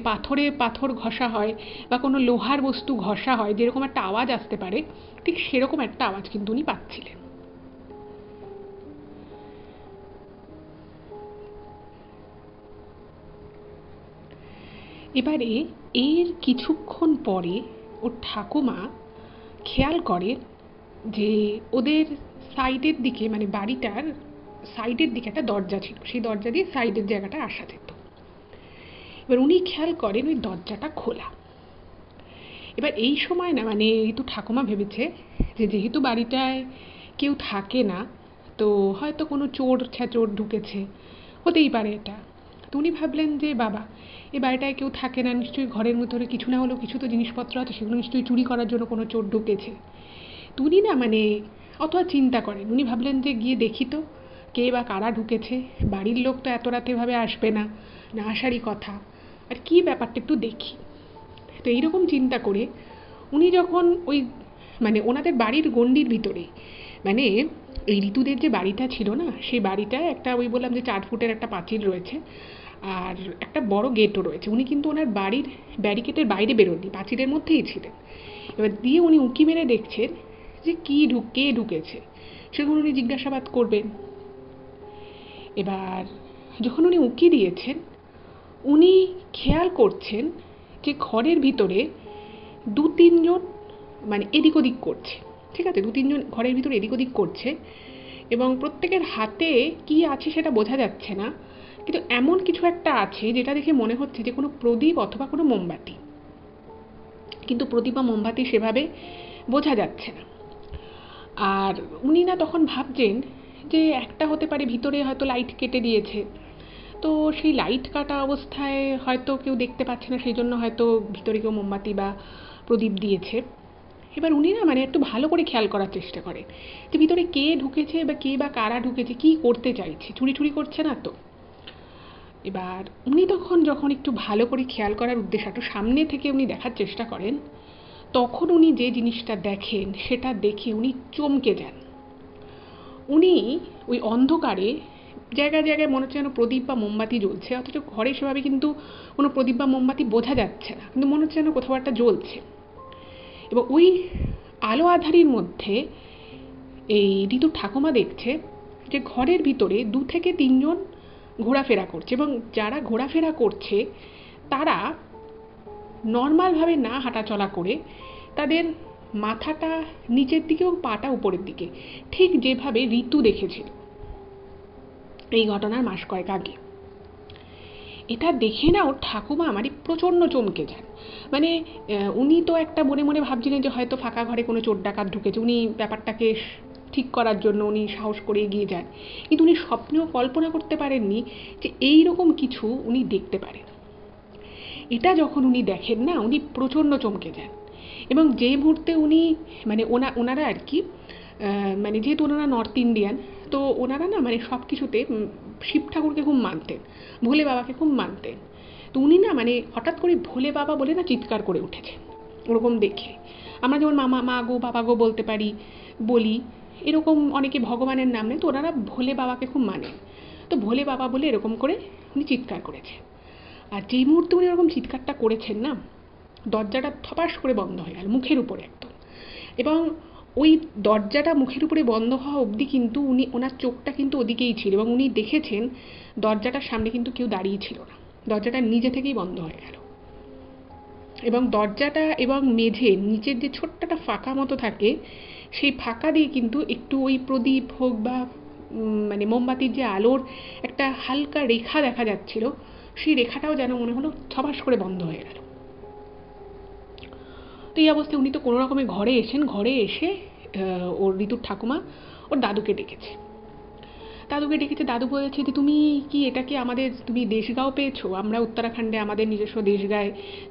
পাথর ঘষা হয় বা কোনো লোহার বস্তু ঘষা হয় যেরকম একটা আওয়াজ আসতে পারে ঠিক সেরকম একটা আওয়াজ কিন্তু উনি পাচ্ছিলেন। এবারে এর কিছুক্ষণ পরে ওর ঠাকুমা খেয়াল করে যে ওদের সাইডের দিকে মানে বাড়িটার সাইডের দিকে একটা দরজা ছিল, সেই দরজা দিয়ে সাইডের জায়গাটা আসা যেত। এবার উনি খেয়াল করেন ওই দরজাটা খোলা। এবার এই সময় না মানে ঋতু ঠাকুমা ভেবেছে যে যেহেতু বাড়িটায় কেউ থাকে না তো হয়তো কোনো চোর ছ্যাচোর ঢুকেছে, হতেই পারে এটা। তো উনি ভাবলেন যে বাবা এই বাড়িটায় কেউ থাকে না, নিশ্চয়ই ঘরের ভিতরে কিছু না হলেও কিছু তো জিনিসপত্র আছে, সেগুলো নিশ্চয়ই চুরি করার জন্য কোনো চোর ঢুকেছে। তো উনি না মানে অত আর চিন্তা করেন, উনি ভাবলেন যে গিয়ে দেখি তো কে বা কারা ঢুকেছে, বাড়ির লোক তো এত রাতে ভাবে আসবে না, না আসারই কথা, আর কি ব্যাপারটা একটু দেখি। তো এইরকম চিন্তা করে উনি যখন ওই মানে ওনাদের বাড়ির গণ্ডির ভিতরে মানে এই ঋতুদের যে বাড়িটা ছিল না সেই বাড়িটায় একটা ওই বললাম যে 4 ফুটের একটা পাঁচিল রয়েছে আর একটা বড় গেটও রয়েছে। উনি কিন্তু ওনার বাড়ির ব্যারিকেডের বাইরে বেরোননি, পাঁচিলের মধ্যেই ছিলেন। এবার দিয়ে উনি উঁকি মেরে দেখছেন যে কে ঢুকেছে, সেগুলো উনি জিজ্ঞাসাবাদ করবেন। এবার যখন উনি উঁকি দিয়েছেন উনি খেয়াল করছেন যে ঘরের ভিতরে 2-3 জন মানে এদিক ওদিক করছে। ঠিক আছে, 2-3 জন ঘরের ভিতরে এদিক ওদিক করছে এবং প্রত্যেকের হাতে কি আছে সেটা বোঝা যাচ্ছে না, কিন্তু এমন কিছু একটা আছে যেটা দেখে মনে হচ্ছে যে কোনো প্রদীপ অথবা কোনো মোমবাতি, কিন্তু প্রদীপ বা মোমবাতি সেভাবে বোঝা যাচ্ছে না। আর উনি না তখন ভাবছেন যে একটা হতে পারে ভিতরে হয়তো লাইট কেটে দিয়েছে, তো সেই লাইট কাটা অবস্থায় হয়তো কেউ দেখতে পাচ্ছে না, সেই জন্য হয়তো ভিতরে কেউ মোমবাতি বা প্রদীপ দিয়েছে। এবার উনি না মানে একটু ভালো করে খেয়াল করার চেষ্টা করেন যে ভিতরে কে ঢুকেছে বা কে বা কারা ঢুকেছে, কি করতে চাইছে, চুরি করছে না তো। এবার উনি তখন যখন একটু ভালো করে খেয়াল করার উদ্দেশ্যে একটু সামনে থেকে উনি দেখার চেষ্টা করেন, তখন উনি যে জিনিসটা দেখেন সেটা দেখে উনি চমকে যান। উনি ওই অন্ধকারে জায়গায় জায়গায় মনে হচ্ছে যেন প্রদীপ বা মোমবাতি জ্বলছে, অথচ ঘরে সেভাবে কিন্তু কোনো প্রদীপ বা মোমবাতি বোঝা যাচ্ছে না, কিন্তু মনে হচ্ছে যেন কোথাও একটা জ্বলছে। এবং ওই আলো আঁধারির মধ্যে এই ঋতুর ঠাকুমা দেখছে যে ঘরের ভিতরে 2 থেকে 3 জন ঘোরাফেরা করছে, এবং যারা ঘোরাফেরা করছে তারা নর্মালভাবে না হাঁটাচলা করে তাদের মাথাটা নিচের দিকে এবং পাটা উপরের দিকে, ঠিক যেভাবে ঋতু দেখেছিল এই ঘটনার মাস কয়েক আগে। এটা দেখে না ওর ঠাকুমা আমারই প্রচণ্ড চমকে যান। মানে উনি তো একটা মনে মনে ভাবছিলেন যে হয়তো ফাঁকা ঘরে কোনো চোর ডাকাত ঢুকেছে, উনি ব্যাপারটাকে ঠিক করার জন্য উনি সাহস করে এগিয়ে যান, কিন্তু উনি স্বপ্নেও কল্পনা করতে পারেননি যে এই রকম কিছু উনি দেখতে পারেন। এটা যখন উনি দেখেন না উনি প্রচণ্ড চমকে যান, এবং যে মুহূর্তে উনি মানে ওনারা আর কি মানে যেহেতু ওনারা নর্থ ইন্ডিয়ান, তো ওনারা না মানে সব কিছুতে শিব ঠাকুরকে খুব মানতেন, ভোলে বাবাকে খুব মানতেন। তো উনি না মানে হঠাৎ করে ভোলে বাবা বলে না চিৎকার করে উঠেছেন। ওরকম দেখে আমরা যেমন মা গো বাবা গো বলতে পারি, বলি, এরকম অনেকে ভগবানের নাম নেয়, তো ওনারা ভোলে বাবাকে খুব মানেন। তো ভোলে বাবা বলে এরকম করে উনি চিৎকার করেছেন। আর যেই মুহূর্তে উনি এরকম চিৎকারটা করেছেন না, দরজাটা থপাস করে বন্ধ হয়ে গেল মুখের উপরে একদম। এবং ওই দরজাটা মুখের উপরে বন্ধ হওয়া অবধি কিন্তু ওনার চোখটা কিন্তু ওদিকেই ছিল, এবং উনি দেখেছেন দরজাটার সামনে কিন্তু কেউ দাঁড়িয়ে ছিল না, দরজাটা নিজে থেকেই বন্ধ হয়ে গেল। এবং দরজাটা এবং মেঝে নিচের যে ছোট্ট একটা ফাঁকা মতো থাকে সেই ফাঁকা দিয়ে কিন্তু একটু ওই প্রদীপ হোক বা মানে মোমবাতির যে আলোর একটা হালকা রেখা দেখা যাচ্ছিল, সেই রেখাটাও যেন মনে হলো ছবাস করে বন্ধ হয়ে গেল। তো এই অবস্থায় উনি তো কোনো রকমে ঘরে এসে ওর ঋতুর ঠাকুমা ওর দাদুকে ডেকেছে। দাদু বলেছে যে তুমি কি এটাকে তুমি দেশগাঁও পেয়েছো? আমরা উত্তরাখণ্ডে আমাদের নিজস্ব দেশগাঁয়ে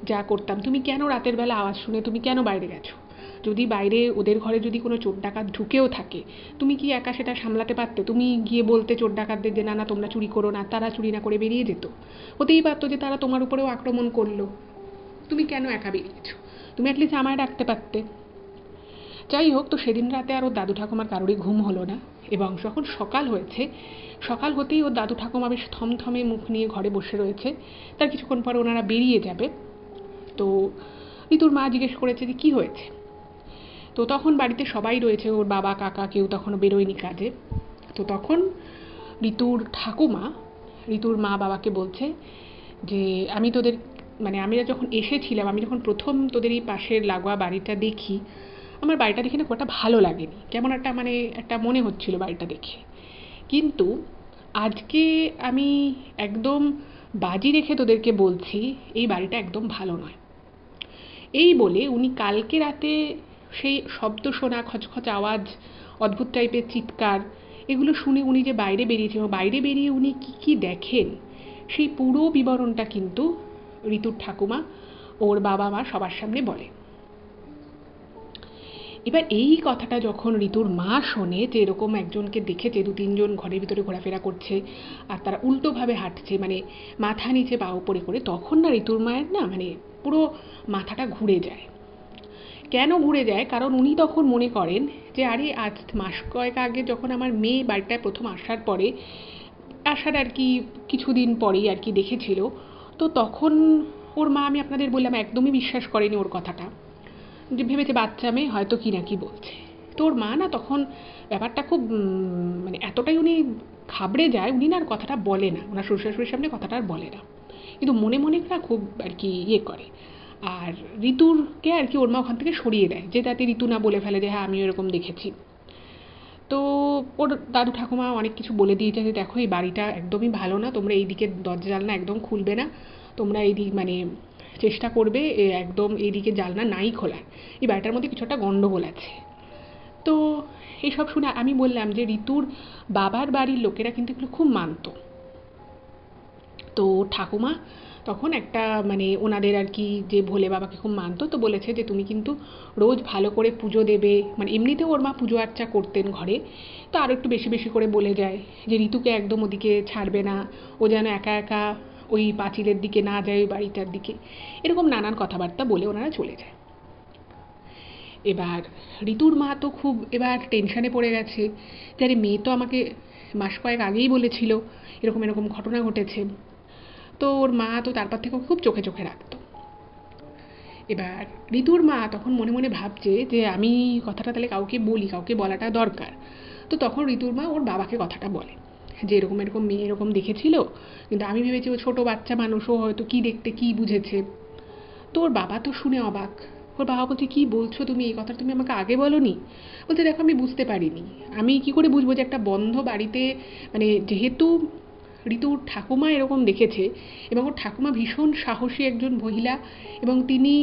যা করতাম, তুমি কেন রাতের বেলা আওয়াজ শুনে তুমি কেন বাইরে গেছো? যদি বাইরে ওদের ঘরে যদি কোনো চোর ডাকাত ঢুকেও থাকে, তুমি কি একা সেটা সামলাতে পারতে? তুমি গিয়ে বলতে চোর ডাকাতদের যে না না তোমরা চুরি করো না, তারা চুরি না করে বেরিয়ে যেত। হতেই পারতো যে তারা তোমার উপরেও আক্রমণ করলো, তুমি কেন একা বেরিয়েছো? তুমি অ্যাটলিস্ট আমায় ডাকতে পারতে। যাই হোক, তো সেদিন রাতে আর ওর দাদু ঠাকুমার কারোরই ঘুম হলো না, এবং যখন সকাল হয়েছে, সকাল হতেই ওর দাদু ঠাকুমা বেশ থমথমে মুখ নিয়ে ঘরে বসে রয়েছে। তার কিছুক্ষণ পরে ওনারা বেরিয়ে যাবে। তো ঋতুর মা জিজ্ঞেস করেছে যে কী হয়েছে। তো তখন বাড়িতে সবাই রয়েছে, ওর বাবা কাকা কেউ তখনও বেরোয়নি কাজে। তো তখন ঋতুর মা বাবাকে বলছে যে আমি তোদের আমরা যখন এসেছিলাম, আমি যখন প্রথম তোদের এই পাশের লাগোয়া বাড়িটা দেখি, আমার বাড়িটা দেখে না খুব একটা ভালো লাগেনি, কেমন একটা মনে হচ্ছিল বাড়িটা দেখে। কিন্তু আজকে আমি একদম বাজি রেখে তোদেরকে বলছি, এই বাড়িটা একদম ভালো নয়। এই বলে উনি কালকে রাতে সেই শব্দ শোনা, খচখচ আওয়াজ, অদ্ভুত টাইপের চিৎকার, এগুলো শুনে উনি যে বাইরে বেরিয়েছে, এবং বাইরে বেরিয়ে উনি কী দেখেন সেই পুরো বিবরণটা কিন্তু ঋতুর ঠাকুমা ওর বাবা মা সবার সামনে বলে। এবার এই কথাটা যখন ঋতুর মা শোনে যে এরকম একজনকে দেখেছে, 2-3 জন ঘরের ভিতরে ঘোরাফেরা করছে আর তারা উল্টোভাবে হাঁটছে, মাথা নিচে পা উপরে করে, তখন না ঋতুর মায়ের না পুরো মাথাটা ঘুরে যায়। কেন ঘুরে যায়? কারণ উনি তখন মনে করেন যে আরে আজ মাস কয়েক আগে যখন আমার মেয়ে বাড়িটায় প্রথম আসার আর কি কিছুদিন পরেই আর কি দেখেছিল, তো তখন ওর মা, আমি আপনাদের বললাম, একদমই বিশ্বাস করেনি ওর কথাটা, যে ভেবেছে বাচ্চা মেয়ে হয়তো কি না কি বলছে। তো ওর মা না তখন ব্যাপারটা খুব এতটাই উনি ঘাবড়ে যায়, উনি না আর কথাটা বলে না, ওনার শ্বশুর শাশুড়ির সামনে কথাটা আর বলে না, কিন্তু মনে মনে না খুব আর কি করে। আর ঋতুরকে আর কি ওর মা ওখান থেকে সরিয়ে দেয়, যে যাতে ঋতু না বলে ফেলে যে হ্যাঁ আমিও এরকম দেখেছি। তো ওর দাদু ঠাকুমা অনেক কিছু বলে দিয়েছে যে দেখো এই বাড়িটা একদমই ভালো না, তোমরা এই দিকে দরজা জানলা একদম খুলবে না, তোমরা এই দিক চেষ্টা করবে একদম এই দিকে জানলা নাই খোলার, এই বাড়িটার মধ্যে কিছু একটা গণ্ডগোল আছে। তো এইসব শুনে আমি বললাম যে ঋতুর বাবার বাড়ির লোকেরা কিন্তু এগুলো খুব মানত। তো ঠাকুমা তখন একটা ওনাদের আর কি যে ভোলে বাবাকে খুব মানতো, তো বলেছে যে তুমি কিন্তু রোজ ভালো করে পুজো দেবে, এমনিতেও ওর মা পুজো আর্চা করতেন ঘরে, তো আরও একটু বেশি বেশি করে বলে যায় যে ঋতুকে একদম ওদিকে ছাড়বে না, ও যেন একা একা ওই পাঁচিলের দিকে না যায়, ওই বাড়িটার দিকে, এরকম নানান কথাবার্তা বলে ওনারা চলে যায়। এবার ঋতুর মা তো খুব এবার টেনশানে পড়ে গেছে যে আরে মেয়ে তো আমাকে মাস কয়েক আগেই বলেছিল এরকম এরকম ঘটনা ঘটেছে। তো ওর মা তো তারপর থেকে খুব চোখে চোখে রাখতো। এবার ঋতুর মা তখন মনে মনে ভাবছে যে আমি কথাটা তাহলে কাউকে বলাটা দরকার। তো তখন ঋতুর মা ওর বাবাকে কথাটা বলে যে এরকম এরকম মেয়ে এরকম দেখেছিল, কিন্তু আমি ভেবেছি ও ছোটো বাচ্চা মানুষ, ও হয়তো কী দেখতে কী বুঝেছে। তো ওর বাবা তো শুনে অবাক। ওর বাবা বলছে কী বলছো তুমি, এই কথাটা তুমি আমাকে আগে বলোনি? বলছে দেখো আমি বুঝতে পারিনি, আমি কি করে বুঝবো যে একটা বন্ধ বাড়িতে যেহেতু ঋতুর ঠাকুমা এরকম দেখেছে, এবং ওর ঠাকুমা ভীষণ সাহসী একজন মহিলা, এবং তিনি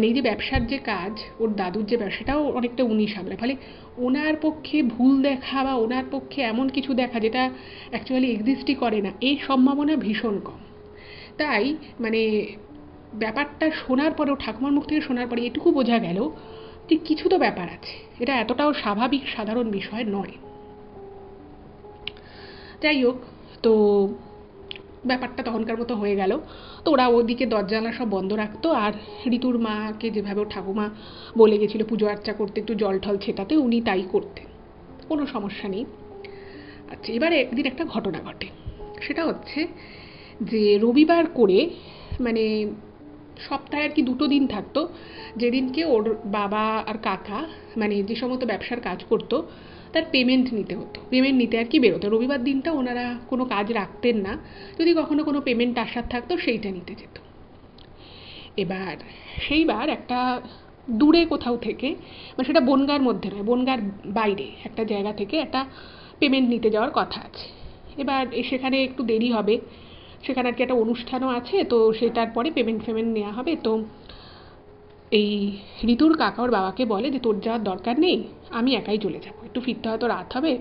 এই যে ব্যবসার যে কাজ, ওর দাদুর যে ব্যবসাটাও অনেকটা উনি সামলে, ফলে ওনার পক্ষে ভুল দেখা বা ওনার পক্ষে এমন কিছু দেখা যেটা অ্যাকচুয়ালি এক্সিস্টই করে না, এই সম্ভাবনা ভীষণ কম। তাই ব্যাপারটা শোনার পরেও, ঠাকুমার মুখ থেকে শোনার পরে এটুকু বোঝা গেল যে কিছু তো ব্যাপার আছে, এটা এতটাও স্বাভাবিক সাধারণ বিষয় নয়। যাই হোক, তো ব্যাপারটা তখনকার মতো হয়ে গেল। তো ওরা ওদিকে দরজা জানলা সব বন্ধ রাখতো, আর ঋতুর মাকে যেভাবে ওর ঠাকুমা বলে গেছিলো পুজো আর্চা করতে, একটু জল ঠল ছেটাতে, উনি তাই করতেন, কোনো সমস্যা নেই। আচ্ছা, এবারে একদিন একটা ঘটনা ঘটে। সেটা হচ্ছে যে রবিবার করে সপ্তাহে আর কি 2টো দিন থাকতো, যেদিনকে ওর বাবা আর কাকা যে সমস্ত ব্যবসার কাজ করতো তার পেমেন্ট নিতে হতো, পেমেন্ট নিতে আর কি বেরোতো। রবিবার দিনটা ওনারা কোনো কাজ রাখতেন না, যদি কখনো কোনো পেমেন্ট আসার থাকতো সেইটা নিতে যেত। এবার সেইবার একটা দূরে কোথাও থেকে, সেটা বনগাঁর মধ্যে নয়, বনগাঁর বাইরে একটা জায়গা থেকে একটা পেমেন্ট নিতে যাওয়ার কথা আছে। এবার সেখানে একটু দেরি হবে, সেখানে আর কি একটা অনুষ্ঠানও আছে, তো সেটার পরে পেমেন্ট নেওয়া হবে। তো এই ঋতুর কাকা ওর বাবাকে বলে যে তোর যাওয়ার দরকার নেই, আমি একাই চলে যাবো, একটু ফিরতে হয়তো রাত হবে।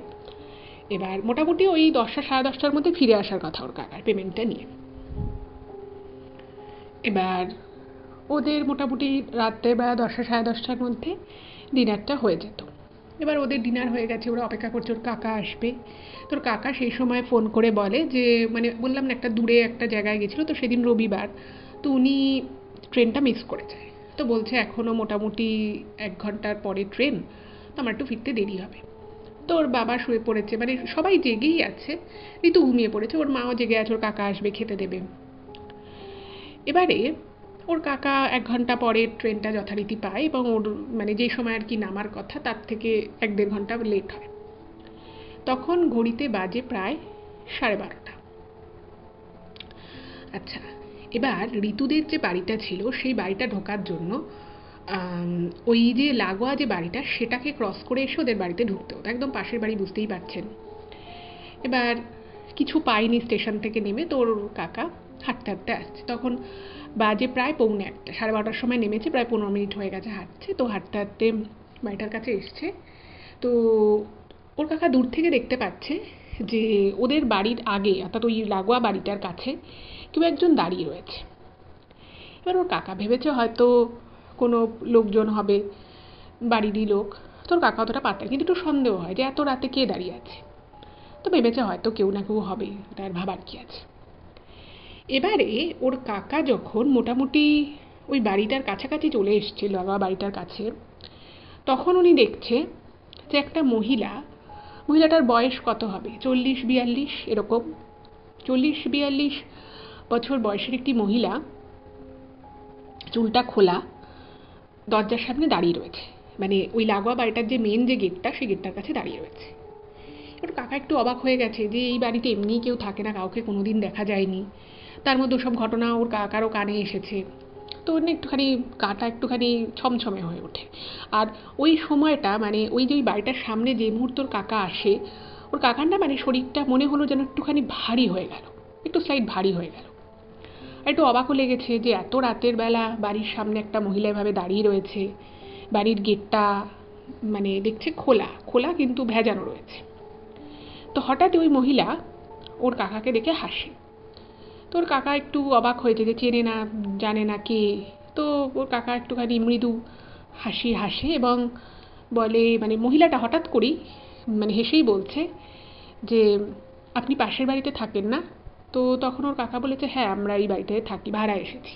এবার মোটামুটি ওই 10টা সাড়ে 10টার মধ্যে ফিরে আসার কথা ওর কাকার পেমেন্টটা নিয়ে। এবার ওদের মোটামুটি রাত্রেবেলা 10টা সাড়ে 10টার মধ্যে ডিনারটা হয়ে যেত। এবার ওদের ডিনার হয়ে গেছে, ওরা অপেক্ষা করছে ওর কাকা আসবে। তোর কাকা সেই সময় ফোন করে বলে যে, মানে বললাম না একটা দূরে একটা জায়গায় গেছিলো, তো সেদিন রবিবার, তো উনি ট্রেনটা মিস করে যায়। তো বলছে এখনও মোটামুটি 1 ঘন্টার পরে ট্রেন, তো আমার একটু ফিরতে দেরি হবে। তো ওর বাবা শুয়ে পড়েছে, মানে সবাই জেগেই আছে, ঋতু ঘুমিয়ে পড়েছে, ওর মাও জেগে আছে, ওর কাকা আসবে খেতে দেবে। এবারে ওর কাকা 1 ঘন্টা পরে ট্রেনটা যথারীতি পায় এবং ওর মানে যে সময় আর কি নামার কথা তার থেকে 1-1.5 ঘন্টা লেট হয়। তখন ঘড়িতে বাজে প্রায় 12:30। আচ্ছা, এবার ঋতুদের যে বাড়িটা ছিল সেই বাড়িটা ঢোকার জন্য ওই যে লাগোয়া যে বাড়িটা সেটাকে ক্রস করে এসে ওদের বাড়িতে ঢুকতে হতো, একদম পাশের বাড়ি বুঝতেই পারছেন। এবার কিছু পাইনি স্টেশন থেকে নেমে, তোর কাকা হাঁটতে হাঁটতে আসছে। তখন বাজে প্রায় 1:45, 12:30টার সময় নেমেছে, প্রায় 15 মিনিট হয়ে গেছে হাঁটছে। তো হাঁটতে হাঁটতে বাড়িটার কাছে এসছে। তো ওর কাকা দূর থেকে দেখতে পাচ্ছে যে ওদের বাড়ির আগে, অর্থাৎ ওই লাগোয়া বাড়িটার কাছে কেউ একজন দাঁড়িয়ে রয়েছে। এবার ওর কাকা ভেবেছে হয়তো কোনো লোকজন হবে, বাড়িরই লোক। তোর কাকা অতটা পাত্তা, কিন্তু একটু সন্দেহ হয় যে এত রাতে কে দাঁড়িয়ে আছে। তো ভেবেছে হয়তো কেউ না কেউ হবে, ওটা আর ভাবার কি আছে। এবারে ওর কাকা যখন মোটামুটি ওই বাড়িটার কাছাকাছি চলে এসছে, লাগোয়া বাড়িটার কাছে, তখন উনি দেখছে যে একটা মহিলাটার বয়স কত হবে, 40-42 এরকম, 40-42 বছর বয়সের একটি মহিলা, চুলটা খোলা, দরজার সামনে দাঁড়িয়ে রয়েছে। মানে ওই লাগোয়া বাড়িটার যে মেন যে গেটটা, সেই গেটটার কাছে দাঁড়িয়ে রয়েছে। এবার কাকা একটু অবাক হয়ে গেছে যে এই বাড়িতে এমনিই কেউ থাকে না, কাউকে কোনোদিন দেখা যায়নি, তার মধ্যে সব ঘটনা ওর কাকারও কানে এসেছে। তো ওর না একটুখানি গাটা একটুখানি ছমছমে হয়ে ওঠে। আর ওই সময়টা মানে ওই যে ওই বাড়িটার সামনে যে মুহূর্ত ওর কাকা আসে, ওর কাকার না মানে শরীরটা মনে হলো যেন একটুখানি ভারী হয়ে গেল, একটু স্লাইট ভারী হয়ে গেল। আর একটু অবাকও লেগেছে যে এত রাতের বেলা বাড়ির সামনে একটা মহিলা এভাবে দাঁড়িয়ে রয়েছে, বাড়ির গেটটা মানে দেখছে খোলা খোলা কিন্তু ভেজানো রয়েছে। তো হঠাৎ ওই মহিলা ওর কাকাকে দেখে হাসে। তো ওর কাকা একটু অবাক হয়েছে যে চেনে না জানে না কে। তো ওর কাকা একটুখানি মৃদু হাসি হাসে এবং বলে, মানে মহিলাটা হঠাৎ করেই মানে হেসেই বলছে যে আপনি পাশের বাড়িতে থাকেন না? তো তখন ওর কাকা বলেছে হ্যাঁ, আমরা এই বাড়িতে থাকি, ভাড়া এসেছি।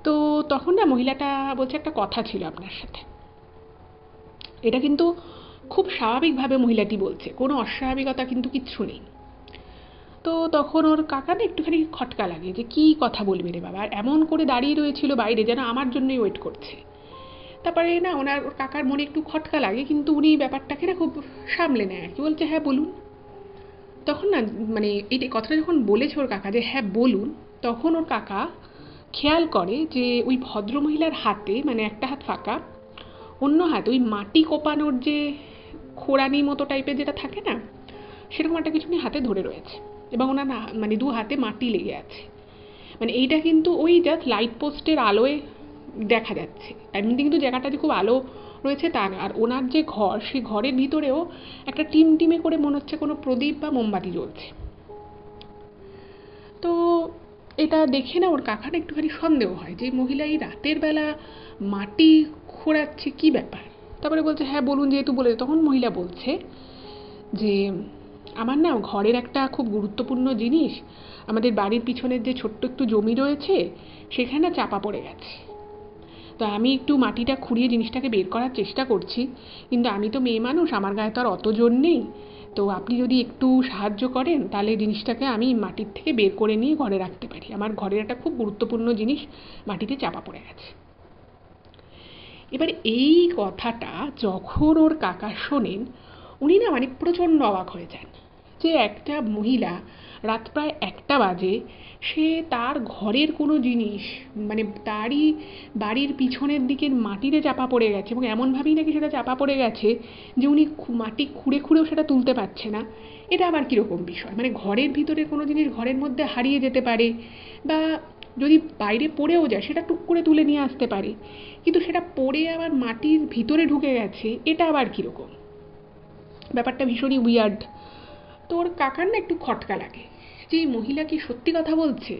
তো তখন না মহিলাটা বলছে একটা কথা ছিল আপনার সাথে। এটা কিন্তু খুব স্বাভাবিকভাবে মহিলাটি বলছে, কোনো অস্বাভাবিকতা কিন্তু কিচ্ছু নেই। তো তখন ওর কাকা না একটুখানি খটকা লাগে যে কী কথা বলবে রে বাবা, আর এমন করে দাঁড়িয়ে রয়েছিল বাইরে যেন আমার জন্যই ওয়েট করছে। তারপরে না ওর কাকার মনে একটু খটকা লাগে, কিন্তু উনি ব্যাপারটাকে না খুব সামলে নেয় আর কি, বলছে হ্যাঁ বলুন। তখন না মানে এই কথাটা যখন বলেছে ওর কাকা যে হ্যাঁ বলুন, তখন ওর কাকা খেয়াল করে যে ওই ভদ্রমহিলার হাতে মানে একটা হাত ফাঁকা, অন্য হাতে ওই মাটি কোপানোর যে খোঁড়ানি মতো টাইপের যেটা থাকে না, সেরকম একটা কিছু উনি হাতে ধরে রয়েছে এবং ওনার মানে 2 হাতে মাটি লেগে আছে। মানে এইটা কিন্তু ওই জাস্ট লাইট পোস্টের আলোয় দেখা যাচ্ছে, এমনি কিন্তু জায়গাটা যে খুব আলো রয়েছে তা না। আর ওনার যে ঘর, সেই ঘরের ভিতরেও একটা টিমটিমে করে মনে হচ্ছে কোনো প্রদীপ বা মোমবাতি জ্বলছে। তো এটা দেখে না ওর কাকার একটুখানি সন্দেহ হয় যে মহিলা এই রাতের বেলা মাটি খোঁড়াচ্ছে, কী ব্যাপার। তারপরে বলছে হ্যাঁ বলুন, যেহেতু বলে। তখন মহিলা বলছে যে আমার না ঘরের একটা খুব গুরুত্বপূর্ণ জিনিস, আমাদের বাড়ির পিছনের যে ছোট্ট একটু জমি রয়েছে সেখানে না চাপা পড়ে গেছে। তো আমি একটু মাটিটা খুঁড়িয়ে জিনিসটাকে বের করার চেষ্টা করছি, কিন্তু আমি তো মেয়ে মানুষ, আমার গায়ে তো আর অত জোর নেই। তো আপনি যদি একটু সাহায্য করেন তাহলে জিনিসটাকে আমি মাটির থেকে বের করে নিয়ে ঘরে রাখতে পারি। আমার ঘরের একটা খুব গুরুত্বপূর্ণ জিনিস মাটিতে চাপা পড়ে গেছে। এবার এই কথাটা যখন ওর কাকা শোনেন, উনি না মানে প্রচণ্ড অবাক হয়ে যান যে একটা মহিলা রাত প্রায় 1টা বাজে, সে তার ঘরের কোনো জিনিস মানে তারই বাড়ির পিছনের দিকের মাটিতে চাপা পড়ে গেছে, এবং এমনভাবেই নাকি সেটা চাপা পড়ে গেছে যে উনি মাটি খুঁড়ে খুঁড়েও সেটা তুলতে পারছে না। এটা আবার কীরকম বিষয়? মানে ঘরের ভিতরের কোনো জিনিস ঘরের মধ্যে হারিয়ে যেতে পারে, বা যদি বাইরে পড়েও যায় সেটা টুক করে তুলে নিয়ে আসতে পারে, কিন্তু সেটা পড়ে আবার মাটির ভিতরে ঢুকে গেছে, এটা আবার কীরকম? ব্যাপারটা ভীষণই উইয়ার্ড। তো ওর কাকার না একটু খটকা লাগে যে এই মহিলা কি সত্যি কথা বলছে,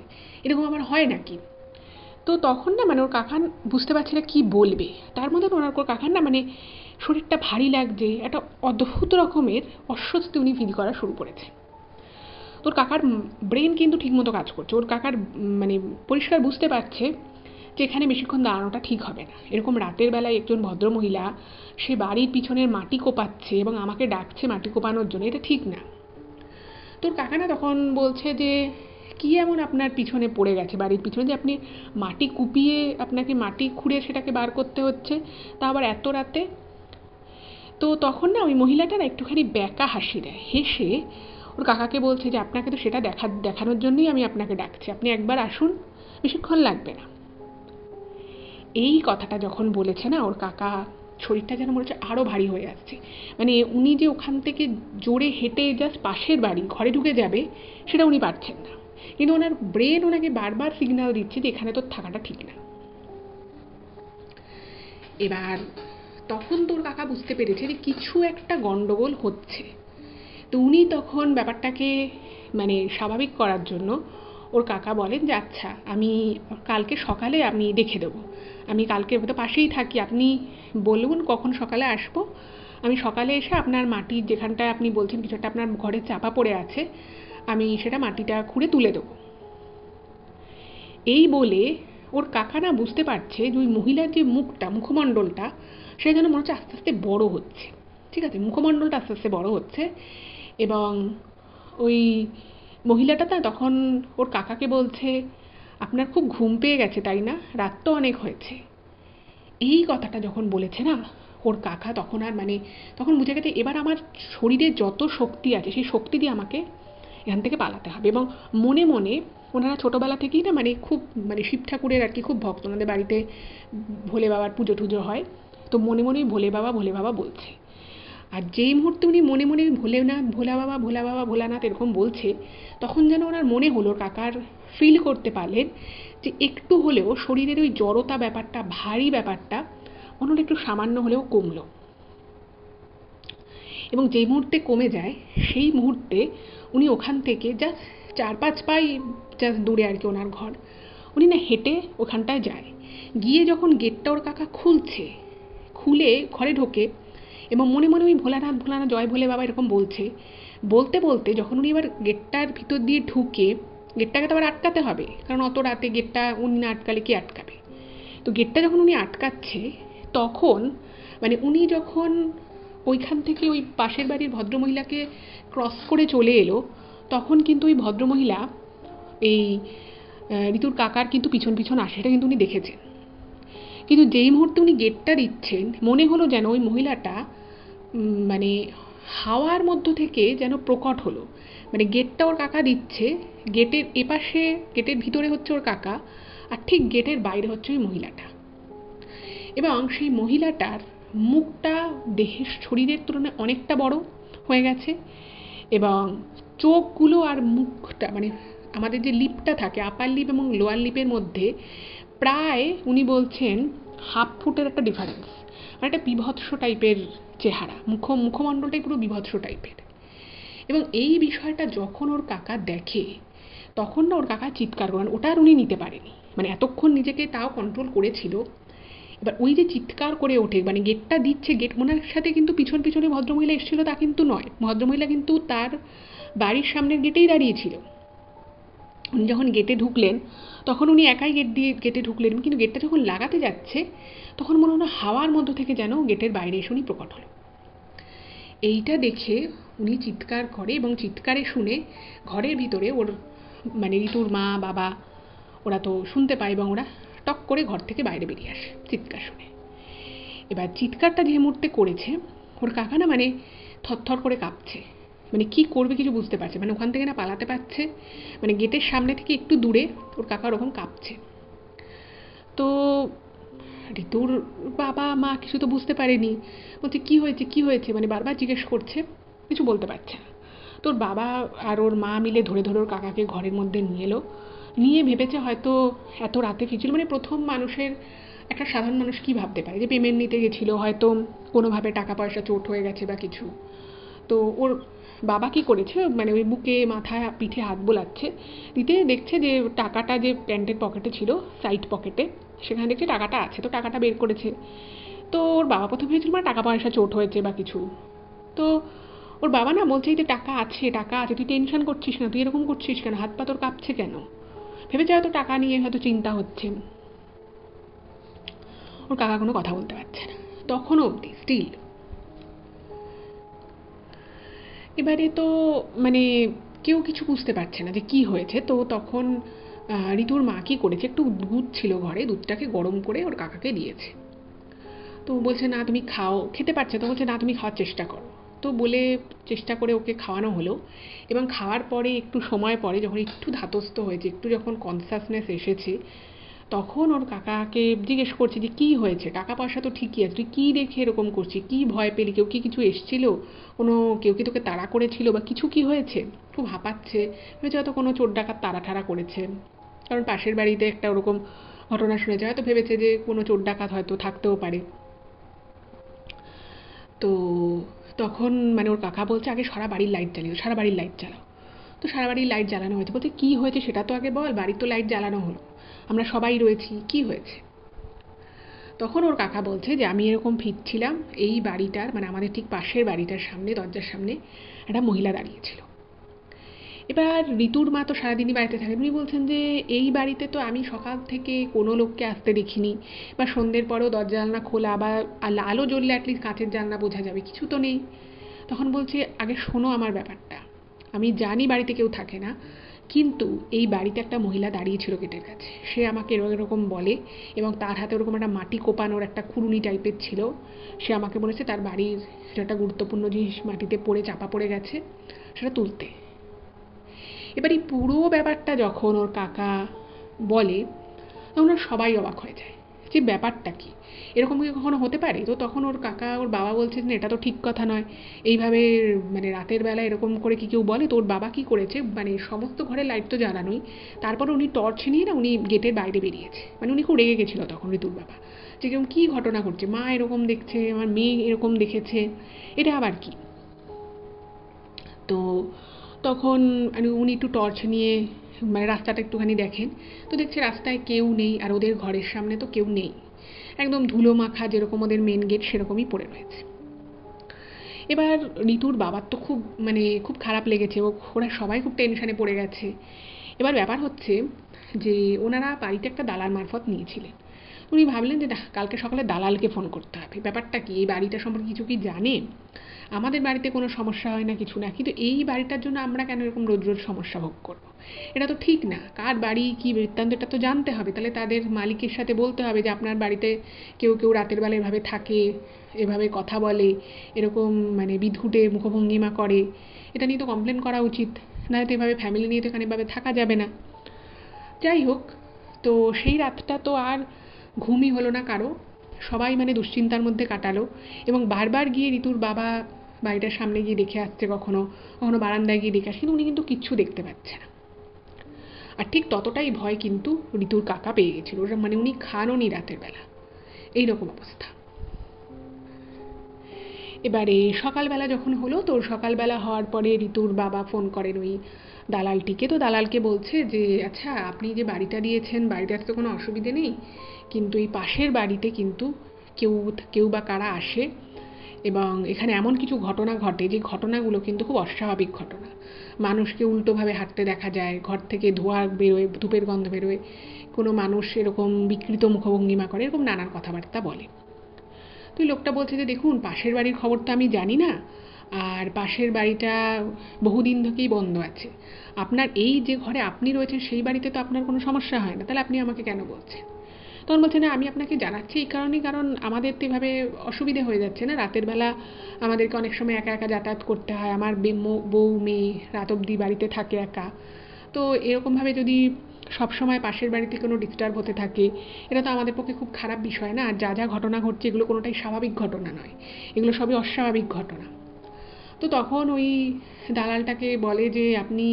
এরকম আবার হয় নাকি। তো তখন না মানে ওর কাকা বুঝতে পারছে না কী বলবে। তার মধ্যে ওর কাকার না মানে শরীরটা ভারী লাগছে, একটা অদ্ভুত রকমের অস্বস্তি উনি ফিল করা শুরু করেছে। তোর কাকার ব্রেন কিন্তু ঠিকমতো কাজ করছে। ওর কাকার মানে পরিষ্কার বুঝতে পারছে যে এখানে বেশিক্ষণ দাঁড়ানোটা ঠিক হবে না। এরকম রাতের বেলায় একজন ভদ্রমহিলা সে বাড়ির পিছনের মাটি কোপাচ্ছে এবং আমাকে ডাকছে মাটি কোপানোর জন্য, এটা ঠিক না। তোর কাকা না তখন বলছে যে কী এমন আপনার পিছনে পড়ে গেছে বাড়ির পিছনে যে আপনি মাটি কুপিয়ে আপনাকে মাটি খুঁড়ে সেটাকে বার করতে হচ্ছে, তা আবার এত রাতে। তো তখন না ওই মহিলাটা না একটুখানি ব্যাকা হাসি দেয়, হেসে ওর কাকাকে বলছে যে আপনাকে তো সেটা দেখানোর জন্যই আমি আপনাকে ডাকছি, আপনি একবার আসুন, বেশিক্ষণ লাগবে না। এই কথাটা যখন বলেছে না ওর কাকা শরীরটা যেন মনে হচ্ছে আরও ভারী হয়ে আসছে। মানে উনি যে ওখান থেকে জোরে হেঁটে জাস্ট পাশের বাড়ি ঘরে ঢুকে যাবে সেটা উনি পারছেন না, কিন্তু ওনার ব্রেন ওনাকে বারবার সিগন্যাল দিচ্ছে যে এখানে তো থাকাটা ঠিক না। এবার তখন তোর কাকা বুঝতে পেরেছে যে কিছু একটা গন্ডগোল হচ্ছে। তো উনি তখন ব্যাপারটাকে মানে স্বাভাবিক করার জন্য ওর কাকা বলেন যে আচ্ছা আমি কালকে সকালে আমি দেখে দেবো, আমি কালকে তো পাশেই থাকি, আপনি বলুন কখন সকালে আসবো, আমি সকালে এসে আপনার মাটির যেখানটায় আপনি বলছেন কিছু একটা আপনার ঘরে চাপা পড়ে আছে, আমি সেটা মাটিটা খুঁড়ে তুলে দেবো। এই বলে ওর কাকা না বুঝতে পারছে যে ওই মহিলার যে মুখমণ্ডলটা সেটা যেন মনে হচ্ছে আস্তে আস্তে বড় হচ্ছে। ঠিক আছে, মুখমণ্ডলটা আস্তে আস্তে বড় হচ্ছে, এবং ওই মহিলাটা না তখন ওর কাকাকে বলছে আপনার খুব ঘুম পেয়ে গেছে তাই না, রাত তো অনেক হয়েছে। এই কথাটা যখন বলেছে না ওর কাকা তখন আর মানে তখন বুঝে গেছে এবার আমার শরীরে যত শক্তি আছে সেই শক্তি দিয়ে আমাকে এখান থেকে পালাতে হবে। এবং মনে মনে ওনারা ছোটোবেলা থেকেই না মানে খুব মানে শিব ঠাকুরের আর কি খুব ভক্ত, ওনাদের বাড়িতে ভোলে বাবার পুজো টুজো হয়, তো মনে মনেই ভোলে বাবা বলছে। আর যেই মুহূর্তে উনি মনে মনে ভোলা বাবা ভোলানাথ এরকম বলছে, তখন যেন ওনার মনে হলো কাকার ফিল করতে পারলেন যে একটু হলেও শরীরের ওই জড়তা ব্যাপারটা ভারী ব্যাপারটা ওনার একটু সামান্য হলেও কমলো। এবং যেই মুহূর্তে কমে যায় সেই মুহূর্তে উনি ওখান থেকে জাস্ট 4-5 পাই জাস্ট দূরে আর কি ওনার ঘর, উনি না হেঁটে ওখানটায় যায়। গিয়ে যখন গেটটা ওর কাকা খুলে ঘরে ঢোকে এবং মনে মনে ওই ভোলানাথ জয় ভোলে বাবা এরকম বলতে বলতে যখন উনি এবার গেটটার ভিতর দিয়ে ঢুকে, গেটটাকে তো আবার আটকাতে হবে কারণ অত রাতে গেটটা উনি না আটকালে কে আটকাবে। তো গেটটা যখন উনি আটকাচ্ছে তখন মানে উনি যখন ওইখান থেকে ওই পাশের বাড়ির ভদ্রমহিলাকে ক্রস করে চলে এলো, তখন কিন্তু ওই ভদ্রমহিলা এই ঋতুর কাকার কিন্তু পিছন আসে, এটা কিন্তু উনি দেখেছেন। কিন্তু যেই মুহূর্তে উনি গেটটা দিচ্ছেন মনে হলো যেন ওই মহিলাটা মানে হাওয়ার মধ্য থেকে যেন প্রকট হলো। মানে গেটটা ওর কাকা দিচ্ছে, গেটের এপাশে গেটের ভিতরে হচ্ছে ওর কাকা, আর ঠিক গেটের বাইরে হচ্ছে ওই মহিলাটা। এবং সেই মহিলাটার মুখটা দেহের শরীরের তুলনায় অনেকটা বড় হয়ে গেছে, এবং চোখগুলো আর মুখটা মানে আমাদের যে লিপটা থাকে আপার লিপ এবং লোয়ার লিপের মধ্যে প্রায় উনি বলছেন 1/2 ফুটের একটা ডিফারেন্স, মানে একটা বিভৎস টাইপের চেহারা, মুখমণ্ডলটাই পুরো বিভৎস টাইপের। এবং এই বিষয়টা যখন ওর কাকা দেখে তখন না ওর কাকা চিৎকার করেন, ওটা আর উনি নিতে পারেনি, মানে এতক্ষণ নিজেকে তাও কন্ট্রোল করেছিল, এবার ওই যে চিৎকার করে ওঠে, মানে গেটটা দিচ্ছে, গেট ওনার সাথে কিন্তু পিছনে ভদ্রমহিলা এসেছিল তা কিন্তু নয়, ভদ্রমহিলা কিন্তু তার বাড়ির সামনের গেটেই দাঁড়িয়েছিল। উনি যখন গেটে ঢুকলেন তখন উনি একাই গেটে ঢুকলেন, কিন্তু গেটটা যখন লাগাতে যাচ্ছে তখন মনে হলো হাওয়ার মধ্য থেকে যেন গেটের বাইরে এসে উনি প্রকট হলো। এইটা দেখে উনি চিৎকার করে এবং চিৎকারে শুনে ঘরের ভিতরে ওর মানে ঋতুর মা বাবা ওরা তো শুনতে পায় এবং ওরা টক করে ঘর থেকে বাইরে বেরিয়ে আসে চিৎকার শুনে। এবার চিৎকারটা যে মুহূর্তে করেছে ওর কাকা না মানে থরথর করে কাঁপছে, মানে কি করবে কিছু বুঝতে পারছে, মানে ওখান থেকে না পালাতে পারছে, মানে গেটের সামনে থেকে একটু দূরে ওর কাকা ওরকম কাঁপছে। তো ঋতুর বাবা মা কিছু তো বুঝতে পারেনি, বলছে কি হয়েছে কি হয়েছে, মানে বারবার জিজ্ঞেস করছে, কিছু বলতে পারছে না। তোর বাবা আর ওর মা মিলে ধরে ধরে ওর কাকাকে ঘরের মধ্যে নিয়ে এলো, নিয়ে ভেবেছে হয়তো এত রাতে ফিরছিল, মানে প্রথম মানুষের একটা সাধারণ মানুষ কি ভাবতে পারে যে পেমেন্ট নিতে গেছিলো, হয়তো কোনোভাবে টাকা পয়সা চোট হয়ে গেছে বা কিছু। তো ওর বাবা কি করেছে, মানে ওই বুকে মাথায় পিঠে হাত বোলাচ্ছে, দিতে দেখছে যে টাকাটা যে প্যান্টের পকেটে ছিল, সাইড পকেটে, সেখানে দেখছে টাকাটা আছে, তো টাকাটা বের করেছে। তো ওর বাবা প্রথমে ভেবেছিল মানে টাকা পয়সা চোট হয়েছে বা কিছু। তো ওর বাবা না বলছে যে টাকা আছে টাকা আছে, তুই টেনশন করছিস না, তুই এরকম করছিস কেন, হাত পা তোর কাঁপছে কেন, ভেবেছে হয়তো টাকা নিয়ে হয়তো চিন্তা হচ্ছে। ওর কাকা কোনো কথা বলতে পারছে না তখনও অবধি স্টিল। এবারে তো মানে কেউ কিছু বুঝতে পারছে না যে কি হয়েছে। তো তখন ঋতুর মা কি করেছে, একটু দুধ ছিল ঘরে, দুধটাকে গরম করে ওর কাকাকে দিয়েছে। তো বলছে না তুমি খাও, খেতে পারছে, তো বলছে না তুমি খাওয়ার চেষ্টা করো। তো বলে চেষ্টা করে ওকে খাওয়ানো হলো, এবং খাওয়ার পরে একটু সময় পরে যখন একটু ধাতস্থ হয়েছে, একটু যখন কনসাসনেস এসেছে, তখন ওর কাকাকে জিজ্ঞেস করছে যে কি হয়েছে, টাকা পয়সা তো ঠিকই আছে, তুই কী দেখে এরকম করছিস, কী ভয় পেলি, কেউ কি কিছু এসছিল, কোনো কেউ কি তোকে তাড়া করেছিল বা কিছু কি হয়েছে। খুব হাঁপাচ্ছে, ভেবেছে হয়তো কোনো চোর ডাকাত তাড়া ঠাড়া করেছে, কারণ পাশের বাড়িতে একটা ওরকম ঘটনা শুনেছে, হয়তো ভেবেছে যে কোনো চোর ডাকাত হয়তো থাকতেও পারে। তো তখন মানে ওর কাকা বলছে আগে সারা বাড়ির লাইট জ্বালিয়ে সারা বাড়ির লাইট জ্বালাও। তো সারা বাড়ির লাইট জ্বালানো হয়েছে, বলছে কী হয়েছে সেটা তো আগে বল, বাড়ির তো লাইট জ্বালানো হলো, আমরা সবাই রয়েছি, কি হয়েছে। তখন ওর কাকা বলছে যে আমি এরকম ফিরছিলাম, এই বাড়িটার মানে আমাদের ঠিক পাশের বাড়িটার সামনে, দরজার সামনে একটা মহিলা দাঁড়িয়েছিল। এবার ঋতুর মা তো সারাদিনই বাড়িতে থাকেন, উনি বলছেন যে এই বাড়িতে তো আমি সকাল থেকে কোনো লোককে আসতে দেখিনি, বা সন্ধ্যের পরেও দরজা জানলা খোলা, বা আলো জ্বললে অ্যাটলিস্ট কাঁচের জানলা বোঝা যাবে, কিছু তো নেই। তখন বলছে আগে শোনো আমার ব্যাপারটা, আমি জানি বাড়িতে কেউ থাকে না, কিন্তু এই বাড়িতে একটা মহিলা দাঁড়িয়েছিল গেটের কাছে, সে আমাকে এরকম এরকম বলে, এবং তার হাতে ওরকম একটা মাটি কোপানোর একটা কুড়ুনি টাইপের ছিল, সে আমাকে বলেছে তার বাড়ির একটা গুরুত্বপূর্ণ জিনিস মাটিতে পড়ে চাপা পড়ে গেছে, সেটা তুলতে। এবার এই পুরো ব্যাপারটা যখন ওর কাকা বলে, তখন ওরা সবাই অবাক হয়ে যায় যে ব্যাপারটা কি, এরকম কি কখনো হতে পারে। তো তখন ওর কাকা ওর বাবা বলছে যে এটা তো ঠিক কথা নয়, এইভাবে মানে রাতের বেলা এরকম করে কি কেউ বলে। তো ওর বাবা কি করেছে, মানে সমস্ত ঘরের লাইট তো জ্বালানোই, তারপরে উনি টর্চ নিয়ে না উনি গেটের বাইরে বেরিয়েছে, মানে উনি খুব রেগে গেছিলো তখন ঋতুর বাবা, যে কেমন কী ঘটনা ঘটছে, মা এরকম দেখছে, আমার মেয়ে এরকম দেখেছে, এটা আবার কি। তো তখন মানে উনি একটু টর্চ নিয়ে মানে রাস্তাটা একটুখানি দেখেন, তো দেখছে রাস্তায় কেউ নেই, আর ওদের ঘরের সামনে তো কেউ নেই, একদম ধুলো মাখা যেরকম ওদের মেন গেট সেরকমই পড়ে রয়েছে। এবার ঋতুর বাবার তো খুব মানে খুব খারাপ লেগেছে, ওরা সবাই খুব টেনশানে পড়ে গেছে। এবার ব্যাপার হচ্ছে যে ওনারা বাড়িতে একটা দালাল মারফত নিয়েছিলেন, উনি ভাবলেন যে না কালকে সকালে দালালকে ফোন করতে হবে, ব্যাপারটা কি, এই বাড়িটা সম্পর্কে কিছু কি জানে, আমাদের বাড়িতে কোনো সমস্যা হয় না কিছু না, কিন্তু এই বাড়িটার জন্য আমরা কেন এরকম রোজ রোজ সমস্যা ভোগ করবো, এটা তো ঠিক না, কার বাড়ি কী বৃত্তান্ত এটা তো জানতে হবে, তাহলে তাদের মালিকের সাথে বলতে হবে যে আপনার বাড়িতে কেউ কেউ রাতের বেলা এভাবে থাকে, এভাবে কথা বলে, এরকম মানে বিদঘুটে মুখভঙ্গিমা করে, এটা নিয়ে তো কমপ্লেন করা উচিত, না তো এভাবে ফ্যামিলি নিয়ে তো এখানে এভাবে থাকা যাবে না। যাই হোক, তো সেই রাতটা তো আর ঘুমই হলো না কারো, সবাই মানে দুশ্চিন্তার মধ্যে কাটালো, এবং বারবার গিয়ে ঋতুর বাবা বাড়িটার সামনে গিয়ে দেখে আসছে, কখনো কখনো বারান্দায় গিয়ে দেখে আসছে, কিন্তু উনি কিন্তু কিচ্ছু দেখতে পাচ্ছে না। আর ঠিক ততটাই ভয় কিন্তু ঋতুর কাকা পেয়ে গেছিল, মানে উনি খাননি রাতের বেলা, এইরকম অবস্থা। এবারে সকালবেলা যখন হলো, তো সকালবেলা হওয়ার পরে ঋতুর বাবা ফোন করেন ওই দালালটিকে, তো দালালকে বলছে যে আচ্ছা আপনি যে বাড়িটা দিয়েছেন বাড়িটার তো কোনো অসুবিধে নেই, কিন্তু এই পাশের বাড়িতে কিন্তু কেউ কেউ বা কারা আসে, এবং এখানে এমন কিছু ঘটনা ঘটে যে ঘটনাগুলো কিন্তু খুব অস্বাভাবিক ঘটনা, মানুষকে উল্টোভাবে হাঁটতে দেখা যায়, ঘর থেকে ধোঁয়া বেরোয়, ধূপের গন্ধ বেরোয়, কোনো মানুষ এরকম বিকৃত মুখভঙ্গিমা করে, এরকম নানান কথাবার্তা বলে। তুই লোকটা বলছে যে দেখুন পাশের বাড়ির খবর তো আমি জানি না, আর পাশের বাড়িটা বহুদিন থেকেই বন্ধ আছে, আপনার এই যে ঘরে আপনি রয়েছেন সেই বাড়িতে তো আপনার কোনো সমস্যা হয় না, তাহলে আপনি আমাকে কেন বলছেন। তখন বলছে, না আমি আপনাকে জানাচ্ছি এই কারণেই, কারণ আমাদের তো এভাবে অসুবিধে হয়ে যাচ্ছে না, রাতের বেলা আমাদেরকে অনেক সময় একা একা যাতায়াত করতে হয়, আমার বউ মেয়ে রাত অবধি বাড়িতে থাকে একা। তো এরকমভাবে যদি সবসময় পাশের বাড়িতে কোনো ডিস্টার্ব হতে থাকে, এটা তো আমাদের পক্ষে খুব খারাপ বিষয় না। আর যা যা ঘটনা ঘটছে এগুলো কোনোটাই স্বাভাবিক ঘটনা নয়, এগুলো সবই অস্বাভাবিক ঘটনা। তো তখন ওই দালালটাকে বলে যে আপনি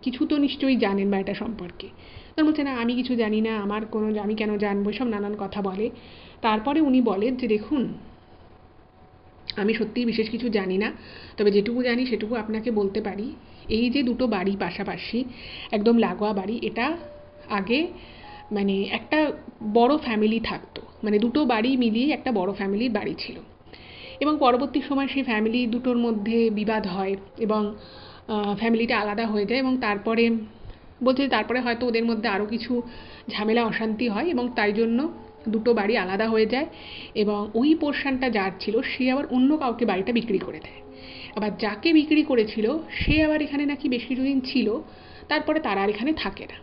কিছু তো নিশ্চয়ই জানেন বাড়িটা সম্পর্কে। তখন বলছে, না আমি কিছু জানি না, আমি কেন জানবো, সব নানান কথা বলে। তারপরে উনি বলেন যে দেখুন, আমি সত্যিই বিশেষ কিছু জানি না, তবে যেটুকু জানি সেটুকু আপনাকে বলতে পারি। এই যে দুটো বাড়ি পাশাপাশি একদম লাগোয়া বাড়ি, এটা আগে মানে একটা বড় ফ্যামিলি থাকতো, মানে দুটো বাড়ি মিলিয়ে একটা বড় ফ্যামিলির বাড়ি ছিল। এবং পরবর্তী সময় সেই ফ্যামিলি দুটোর মধ্যে বিবাদ হয় এবং ফ্যামিলিটা আলাদা হয়ে যায়, এবং তারপরে হয়তো ওদের মধ্যে আরও কিছু ঝামেলা অশান্তি হয় এবং তাই জন্য দুটো বাড়ি আলাদা হয়ে যায়। এবং ওই পোর্শনটা যার ছিল সে আবার অন্য কাউকে বাড়িটা বিক্রি করে দেয়। আবার যাকে বিক্রি করেছিল সে আবার এখানে নাকি বেশ কিছুদিন ছিল, তারপরে তারা আর এখানে থাকে না।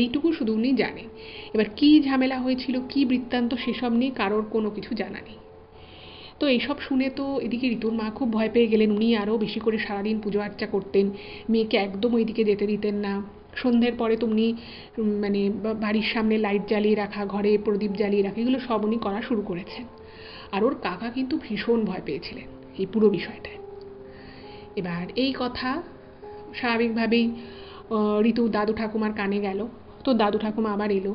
এইটুকু শুধু উনি জানেন। এবার কী ঝামেলা হয়েছিল, কী বৃত্তান্ত, সেসব নিয়ে কারোর কোনো কিছু জানা নেই। তো এইসব শুনে তো এদিকে ঋতুর মা খুব ভয় পেয়ে গেলেন। উনি আরও বেশি করে সারাদিন পুজো আর্চা করতেন, মেয়েকে একদম ওইদিকে যেতে দিতেন না। সন্ধ্যের পরে তো উনি মানে বাড়ির সামনে লাইট জ্বালিয়ে রাখা, ঘরে প্রদীপ জ্বালিয়ে রাখা, এগুলো সব উনি করা শুরু করেছেন। আর ওর কাকা কিন্তু ভীষণ ভয় পেয়েছিলেন এই পুরো বিষয়টায়। এবার এই কথা স্বাভাবিকভাবেই ঋতুর দাদু ঠাকুমার কানে গেল। তো দাদু ঠাকুমা আবার এলো,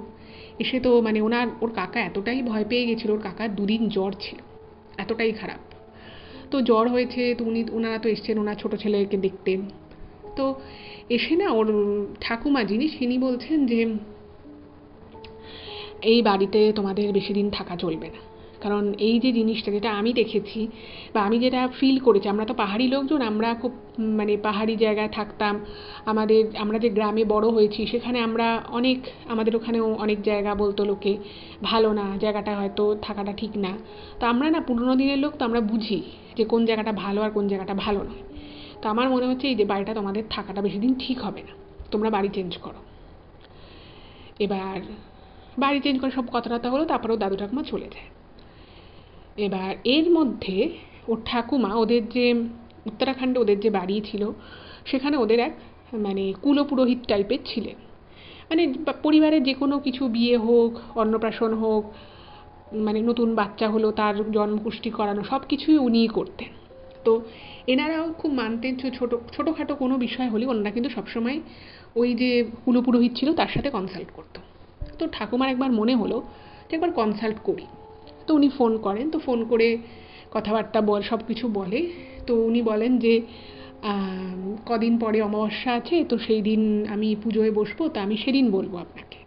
এসে তো মানে ওর কাকা এতটাই ভয় পেয়ে গেছিলো, ওর কাকার দুদিন জ্বর ছিল, এতটাই খারাপ। তো জ্বর হয়েছে, তো ওনারা তো এসছেন ওনার ছোটো ছেলেকে দেখতে। তো এসে না ওর ঠাকুমা যিনি বলছেন যে এই বাড়িতে তোমাদের বেশি দিন থাকা চলবে না, কারণ এই যে জিনিসটা যেটা আমি দেখেছি বা আমি যেটা ফিল করেছি, আমরা তো পাহাড়ি লোকজন, আমরা খুব মানে পাহাড়ি জায়গায় থাকতাম, আমরা যে গ্রামে বড় হয়েছি সেখানে আমাদের ওখানেও অনেক জায়গা বলতো লোকে ভালো না, জায়গাটা হয়তো থাকাটা ঠিক না। তো আমরা না পুরনো দিনের লোক, তো আমরা বুঝি যে কোন জায়গাটা ভালো আর কোন জায়গাটা ভালো নয়। তো আমার মনে হচ্ছে এই যে বাড়িটা তোমাদের থাকাটা বেশি দিন ঠিক হবে না, তোমরা বাড়ি চেঞ্জ করো। এবার বাড়ি চেঞ্জ করে সব কথাবার্তা হলো, তারপরেও দাদু ঠাকুমা চলে যায়। এবার এর মধ্যে ওর ঠাকুমা, ওদের যে উত্তরাখণ্ডে ওদের যে বাড়ি ছিল সেখানে ওদের এক মানে কুলপুরোহিত টাইপের ছিলেন। মানে পরিবারে যে কোনো কিছু, বিয়ে হোক, অন্নপ্রাশন হোক, মানে নতুন বাচ্চা হলো তার জন্মপুষ্টি করানো, সব কিছুই উনিই করতেন। তো এনারাও খুব মানতেন, ছোটোখাটো কোনো বিষয় হলে ওনারা কিন্তু সবসময় ওই যে কুলপুরোহিত ছিল তার সাথে কনসাল্ট করতো। তো ঠাকুমার একবার মনে হলো যে একবার কনসাল্ট করি। তো উনি ফোন করেন, তো ফোন করে কথাবার্তা সব কিছু বলে। তো উনি বলেন যে কদিন পরে অমাবস্যা আছে, তো সেই দিন আমি পুজোয় বসবো, তো আমি সেদিন বলবো আপনাকে।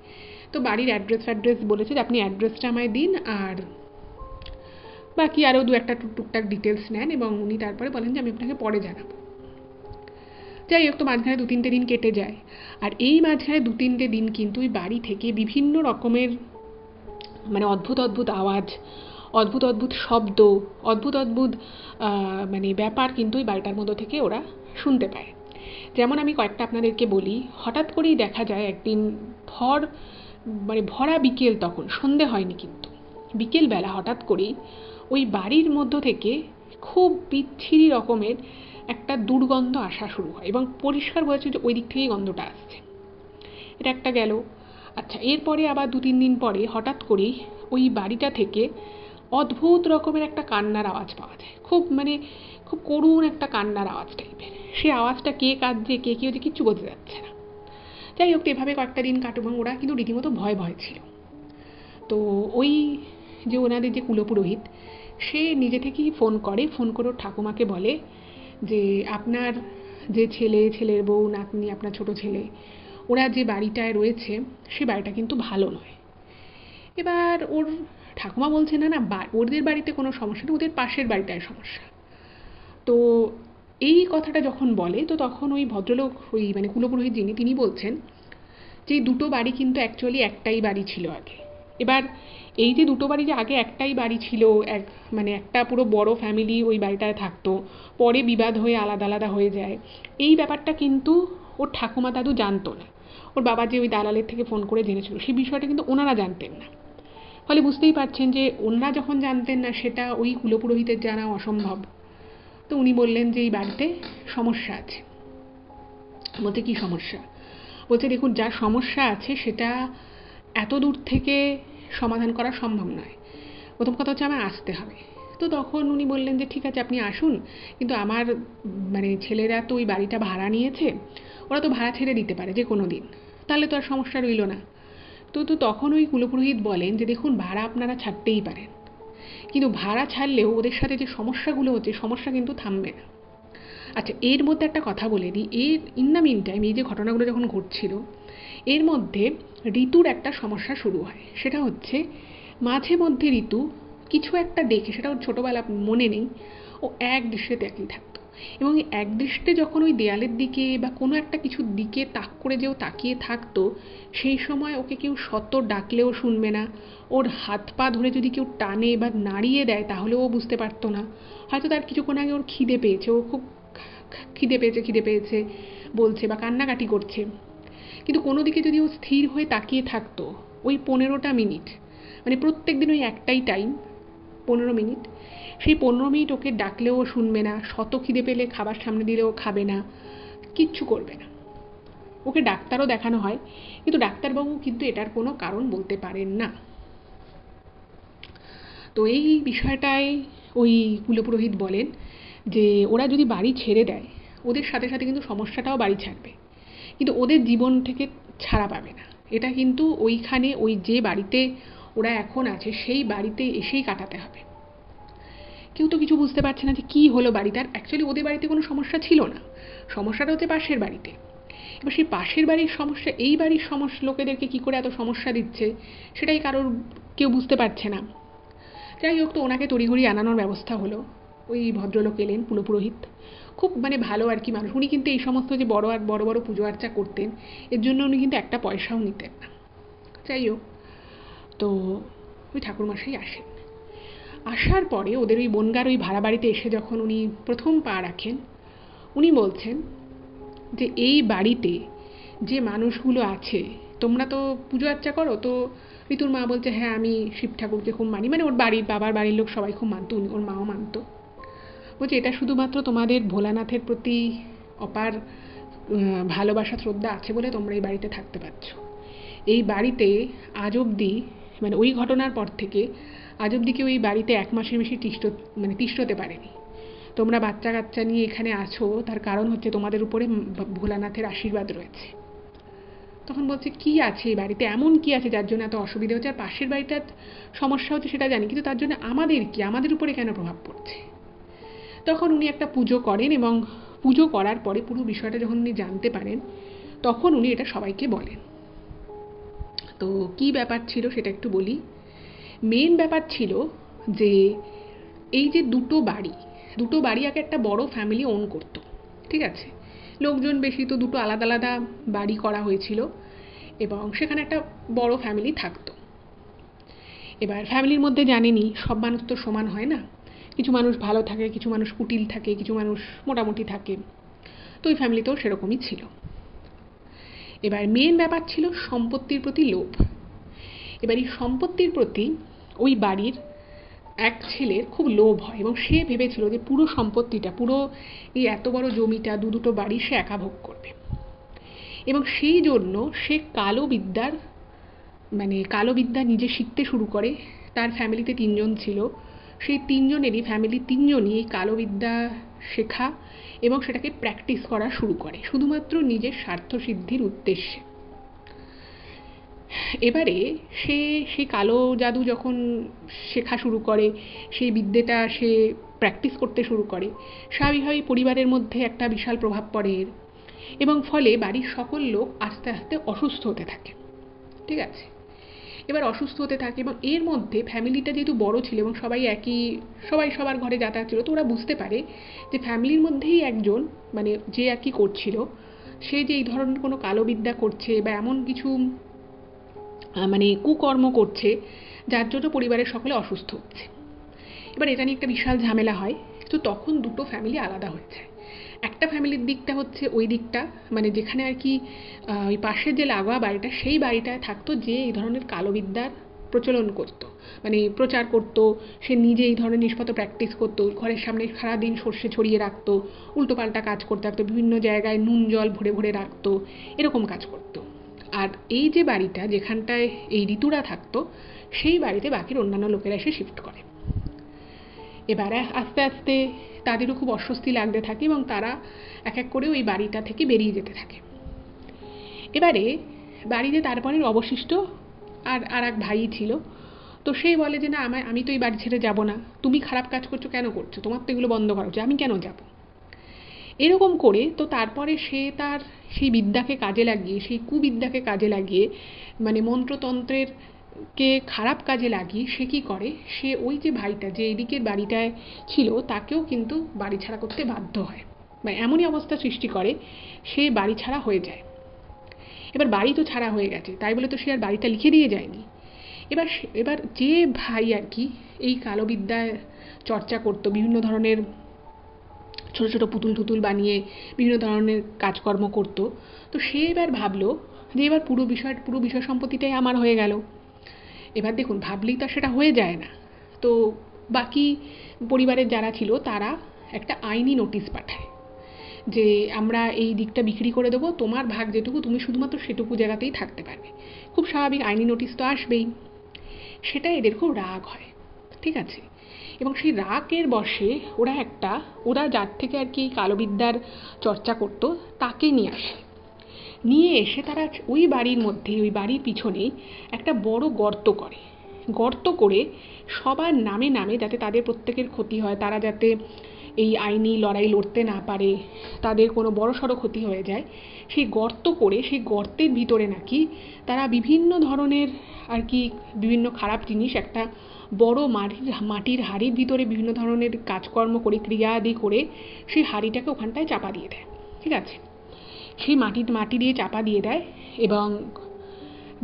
তো বাড়ির অ্যাড্রেস বলেছে যে আপনি অ্যাড্রেসটা আমায় দিন, আর বাকি আরও দু একটা টুকটাক ডিটেলস নেন, এবং উনি তারপরে বলেন যে আমি আপনাকে পরে জানাবো। যাই হোক, তো মাঝখানে 2-3টে দিন কেটে যায়। আর এই মাঝখানে 2-3টে দিন কিন্তু ওই বাড়ি থেকে বিভিন্ন রকমের মানে অদ্ভুত আওয়াজ, অদ্ভুত শব্দ, অদ্ভুত মানে ব্যাপার কিন্তু ওই বাড়িটার মধ্যে থেকে ওরা শুনতে পায়। যেমন আমি কয়েকটা আপনাদেরকে বলি। হঠাৎ করেই দেখা যায় একদিন ভরা বিকেল, তখন সন্ধে হয়নি কিন্তু বিকেলবেলা হঠাৎ করেই ওই বাড়ির মধ্য থেকে খুব বিচ্ছিরি রকমের একটা দুর্গন্ধ আসা শুরু হয়, এবং পরিষ্কার বোঝা যে ওই দিক থেকেই গন্ধটা আসছে। এটা একটা গেল। আচ্ছা, এরপরে আবার 2-3 দিন পরে হঠাৎ করেই ওই বাড়িটা থেকে অদ্ভুত রকমের একটা কান্নার আওয়াজ পাওয়া যায়, খুব করুণ একটা কান্নার আওয়াজ টাইপের। সে আওয়াজটা কে কাঁদছে, কে কী হচ্ছে কিচ্ছু বোঝা যাচ্ছে না। যাই হোক, এভাবে কয়েকটা দিন কাটুক, এবং ওরা কিন্তু রীতিমতো ভয় ছিল। তো ওই যে ওনাদের যে কুলপুরোহিত, সে নিজে থেকেই ফোন করে ওর ঠাকুমাকে বলে যে আপনার যে ছেলের বউ, নাতনি, আপনার ছোট ছেলে, ওরা যে বাড়িটায় রয়েছে সে বাড়িটা কিন্তু ভালো নয়। এবার ওর ঠাকুমা বলছে না ওদের বাড়িতে কোনো সমস্যা নেই, ওদের পাশের বাড়িটায় সমস্যা। তো এই কথাটা যখন বলে, তো তখন ওই ভদ্রলোক, ওই মানে কুলপুরোহিত যিনি, তিনি বলছেন যে দুটো বাড়ি কিন্তু অ্যাকচুয়ালি একটাই বাড়ি ছিল আগে। এবার এই যে দুটো বাড়ি, যে আগে একটাই বাড়ি ছিল, একটা পুরো বড় ফ্যামিলি ওই বাড়িটায় থাকতো, পরে বিবাদ হয়ে আলাদা হয়ে যায়, এই ব্যাপারটা কিন্তু ওর ঠাকুমা দাদু জানতো না। ওর বাবা যে ওই দালালের থেকে ফোন করে জেনেছিল সেই বিষয়টা কিন্তু ওনারা জানতেন না। ফলে বুঝতেই পারছেন যে ওনারা যখন জানতেন না সেটা ওই কুলপুরোহিতের জানা অসম্ভব। তো উনি বললেন যে এই বাড়িতে সমস্যা আছে। বলতে কী সমস্যা? বলছে দেখুন যা সমস্যা আছে সেটা এত দূর থেকে সমাধান করা সম্ভব নয়, প্রথম কথা হচ্ছে আমার আসতে হবে। তো তখন উনি বললেন যে ঠিক আছে আপনি আসুন, কিন্তু আমার মানে ছেলেরা তো ওই বাড়িটা ভাড়া নিয়েছে, ওরা তো ভাড়া ছেড়ে দিতে পারে যে কোনো দিন, তাহলে তো আর সমস্যা রইল না। তো তখন ওই কুলপুরোহিত বলেন যে দেখুন ভাড়া আপনারা ছাড়তেই পারেন, কিন্তু ভাড়া ছাড়লেও ওদের সাথে যে সমস্যাগুলো হচ্ছে সমস্যা কিন্তু থামবে না। আচ্ছা, এর মধ্যে একটা কথা বলে দিই, এর ইন দ্য মিন টাইম এই যে ঘটনাগুলো যখন ঘটছিল এর মধ্যে ঋতুর একটা সমস্যা শুরু হয়। সেটা হচ্ছে মাঝে মধ্যে ঋতু কিছু একটা দেখে, সেটা ওর ছোটোবেলা মনে নেই, ও এক দৃশ্যে তাকিয়ে থাকতো, এবং এক দৃষ্টে যখন ওই দেয়ালের দিকে বা কোনো একটা কিছুর দিকে তাক করে যে ও তাকিয়ে থাকতো, সেই সময় ওকে কেউ শত ডাকলেও শুনবে না, ওর হাত পা ধরে যদি কেউ টানে বা নাড়িয়ে দেয় তাহলেও ও বুঝতে পারতো না। হয়তো তার কিছুক্ষণ আগে ওর খিদে পেয়েছে, ও খুব খিদে পেয়েছে বলছে বা কান্নাকাটি করছে, কিন্তু কোনো দিকে যদি ও স্থির হয়ে তাকিয়ে থাকতো ওই 15টা মিনিট, মানে প্রত্যেক দিন ওই একটাই টাইম 15 মিনিট, সেই 15 মিনিট ওকে ডাকলেও ও শুনবে না, শত খিদে পেলে খাবার সামনে দিলেও খাবে না, কিচ্ছু করবে না। ওকে ডাক্তারও দেখানো হয়, কিন্তু ডাক্তারবাবু কিন্তু এটার কোনো কারণ বলতে পারেন না। তো এই বিষয়টায় ওই কুলপুরোহিত বলেন যে ওরা যদি বাড়ি ছেড়ে দেয় ওদের সাথে সাথে কিন্তু সমস্যাটাও বাড়ি ছাড়বে, কিন্তু ওদের জীবন থেকে ছাড়া পাবে না। এটা কিন্তু ওইখানে ওই যে বাড়িতে ওরা এখন আছে সেই বাড়িতে এসেই কাটাতে হবে। কেউ তো কিছু বুঝতে পারছে না যে কী হলো বাড়িটার। অ্যাকচুয়ালি ওদের বাড়িতে কোনো সমস্যা ছিল না, সমস্যাটা হচ্ছে পাশের বাড়িতে। এবার সেই পাশের বাড়ির সমস্যা এই বাড়ির লোকেদেরকে কী করে এত সমস্যা দিচ্ছে সেটাই কারোর কেউ বুঝতে পারছে না। যাই হোক, তো ওনাকে তড়িঘড়ি আনানোর ব্যবস্থা হলো। ওই ভদ্রলোক এলেন, পুরোহিত, খুব মানে ভালো আর কি মানুষ। উনি কিন্তু এই সমস্ত যে বড় বড় পুজো আর্চা করতেন এর জন্য উনি কিন্তু একটা পয়সাও নিতেন না। যাই হোক, তো ওই ঠাকুরমশাই আসেন। আসার পরে ওদের ওই বনগার ওই ভাড়া বাড়িতে এসে যখন উনি প্রথম পা রাখেন, উনি বলছেন যে এই বাড়িতে যে মানুষগুলো আছে, তোমরা তো পুজো আর্চা করো, তো ঋতুর মা বলছে হ্যাঁ আমি শিব ঠাকুরকে খুব মানি, মানে ওর বাড়ির বাবার বাড়ির লোক সবাই খুব মানত, ওর মাও মানত। বলছে এটা শুধুমাত্র তোমাদের ভোলানাথের প্রতি অপার ভালোবাসা শ্রদ্ধা আছে বলে তোমরা এই বাড়িতে থাকতে পারছো। এই বাড়িতে আজ অবধি, মানে ওই ঘটনার পর থেকে আজ অবধি কেউ এই বাড়িতে 1 মাসের বেশি তিষ্ঠতে পারেনি। তোমরা বাচ্চা কাচ্চা নিয়ে এখানে আছো তার কারণ হচ্ছে তোমাদের উপরে ভোলানাথের আশীর্বাদ রয়েছে। তখন বলছে কি আছে এই বাড়িতে, এমন কি আছে যার জন্য এত অসুবিধা হচ্ছে? আর পাশের বাড়িটার সমস্যা হচ্ছে সেটা জানি, কিন্তু তার জন্য আমাদের কি, আমাদের উপরে কেন প্রভাব পড়ছে? তখন উনি একটা পুজো করেন, এবং পুজো করার পরে পুরো বিষয়টা যখন উনি জানতে পারেন তখন উনি এটা সবাইকে বলেন। তো কি ব্যাপার ছিল সেটা একটু বলি। মেন ব্যাপার ছিল যে এই যে দুটো বাড়ি আগে একটা বড় ফ্যামিলি ওন করতো, ঠিক আছে? লোকজন বেশি, তো দুটো আলাদা আলাদা বাড়ি করা হয়েছিল এবং সেখানে একটা বড় ফ্যামিলি থাকতো। এবার ফ্যামিলির মধ্যে জানেনই সব মানুষ তো সমান হয় না, কিছু মানুষ ভালো থাকে, কিছু মানুষ কুটিল থাকে, কিছু মানুষ মোটামুটি থাকে। তো ওই ফ্যামিলিতেও সেরকমই ছিল। এবার মেন ব্যাপার ছিল সম্পত্তির প্রতি লোভ। এবার এই সম্পত্তির প্রতি ওই বাড়ির এক ছেলের খুব লোভ হয়, এবং সে ভেবেছিল যে পুরো সম্পত্তিটা, পুরো এই এত বড় জমিটা, দুটো বাড়ি সে একা ভোগ করবে। এবং সেই জন্য সে কালো বিদ্যা নিজে শিখতে শুরু করে। তার ফ্যামিলিতে 3জন ছিল, সেই 3জনেরই ফ্যামিলি 3জনই এই কালো বিদ্যা শেখা এবং সেটাকে প্র্যাকটিস করা শুরু করে শুধুমাত্র নিজের স্বার্থ সিদ্ধির উদ্দেশ্যে। এবারে সেই কালো জাদু যখন শেখা শুরু করে, সেই বিদ্যেটা সে প্র্যাকটিস করতে শুরু করে, স্বাভাবিকভাবেই পরিবারের মধ্যে একটা বিশাল প্রভাব পড়ে এর, এবং ফলে বাড়ির সকল লোক আস্তে আস্তে অসুস্থ হতে থাকে, ঠিক আছে? এবার অসুস্থ হতে থাকে, এবং এর মধ্যে ফ্যামিলিটা যেহেতু বড় ছিল এবং সবাই সবার ঘরে যাতায়াত ছিল, তো ওরা বুঝতে পারে যে ফ্যামিলির মধ্যেই একজন, মানে যে আর কি করছিল, সে যে এই ধরনের কোনো কালো বিদ্যা করছে বা এমন কিছু মানে কুকর্ম করছে যার জন্য পরিবারের সকলে অসুস্থ হচ্ছে। এবার এটা নিয়ে একটা বিশাল ঝামেলা হয়। তো তখন দুটো ফ্যামিলি আলাদা হয়ে যায়। একটা ফ্যামিলির দিকটা হচ্ছে ওই দিকটা, মানে যেখানে আর কি ওই পাশের যে লাগোয়া বাড়িটা, সেই বাড়িটায় থাকতো যে এই ধরনের কালো বিদ্যার প্রচলন করতো, মানে প্রচার করতো। সে নিজে এই ধরনের জিনিসপত্র প্র্যাকটিস করতো, ঘরের সামনে সারাদিন সর্ষে ছড়িয়ে রাখতো, উল্টোপাল্টা কাজ করতে রাখতো, বিভিন্ন জায়গায় নুন জল ভরে ভরে রাখতো, এরকম কাজ করতো। আর এই যে বাড়িটা যেখানটায় এই ঋতুরা থাকতো, সেই বাড়িতে বাকির অন্যান্য লোকেরা এসে শিফট করে। এবারে আস্তে আস্তে তাদেরও খুব অস্বস্তি লাগতে থাকে এবং তারা এক এক করে ওই বাড়িটা থেকে বেরিয়ে যেতে থাকে। এবারে বাড়িতে তারপরে অবশিষ্ট আর এক ভাই ছিল। তো সে বলে যে না, আমি তো এই বাড়ি ছেড়ে যাব না, তুমি খারাপ কাজ করছো, কেন করছো, তোমার তো এগুলো বন্ধ করা উচিত, আমি কেন যাব। এরকম করে তো তারপরে সে তার সেই বিদ্যাকে কাজে লাগিয়ে, সেই কুবিদ্যাকে কাজে লাগিয়ে, মানে মন্ত্রতন্ত্রের কে খারাপ কাজে লাগিয়ে সে কী করে, সে ওই যে ভাইটা যে এদিকের বাড়িটায় ছিল তাকেও কিন্তু বাড়ি ছাড়া করতে বাধ্য হয়, মানে এমনই অবস্থা সৃষ্টি করে সে বাড়ি ছাড়া হয়ে যায়। এবার বাড়ি তো ছাড়া হয়ে গেছে, তাই বলে তো সে আর বাড়িটা লিখে দিয়ে যায়নি। এবার যে ভাই আর কি এই কালোবিদ্যায় চর্চা করতো, বিভিন্ন ধরনের ছোটো ছোটো পুতুল টুতুল বানিয়ে বিভিন্ন ধরনের কাজকর্ম করতো, তো সে এবার ভাবলো যে এবার পুরো বিষয় সম্পত্তিটাই আমার হয়ে গেল। এবার দেখুন, ভাবলেই তো সেটা হয়ে যায় না। তো বাকি পরিবারের যারা ছিল তারা একটা আইনি নোটিশ পাঠায় যে আমরা এই দিকটা বিক্রি করে দেবো, তোমার ভাগ যেটুকু তুমি শুধুমাত্র সেটুকু জায়গাতেই থাকতে পারবে। খুব স্বাভাবিক, আইনি নোটিশ তো আসবেই। সেটা এদের খুব রাগ হয়, ঠিক আছে। এবং সেই রাগের বশে ওরা যার থেকে আর কি কালোবিদ্যার চর্চা করতো তাকে নিয়ে এসে তারা ওই বাড়ির মধ্যে, ওই বাড়ির পিছনেই একটা বড় গর্ত করে সবার নামে নামে, যাতে তাদের প্রত্যেকের ক্ষতি হয়, তারা যাতে এই আইনি লড়াই লড়তে না পারে, তাদের কোনো বড়সড় ক্ষতি হয়ে যায়, সেই গর্ত করে সেই গর্তের ভিতরে নাকি তারা বিভিন্ন ধরনের আর কি বিভিন্ন খারাপ জিনিস একটা বড় মাটির হাঁড়ির ভিতরে বিভিন্ন ধরনের কাজকর্ম করে, ক্রিয়াদি করে সেই হাঁড়িটাকে ওখানটায় চাপা দিয়ে দেয়, ঠিক আছে। সেই মাটি দিয়ে চাপা দিয়ে দেয়। এবং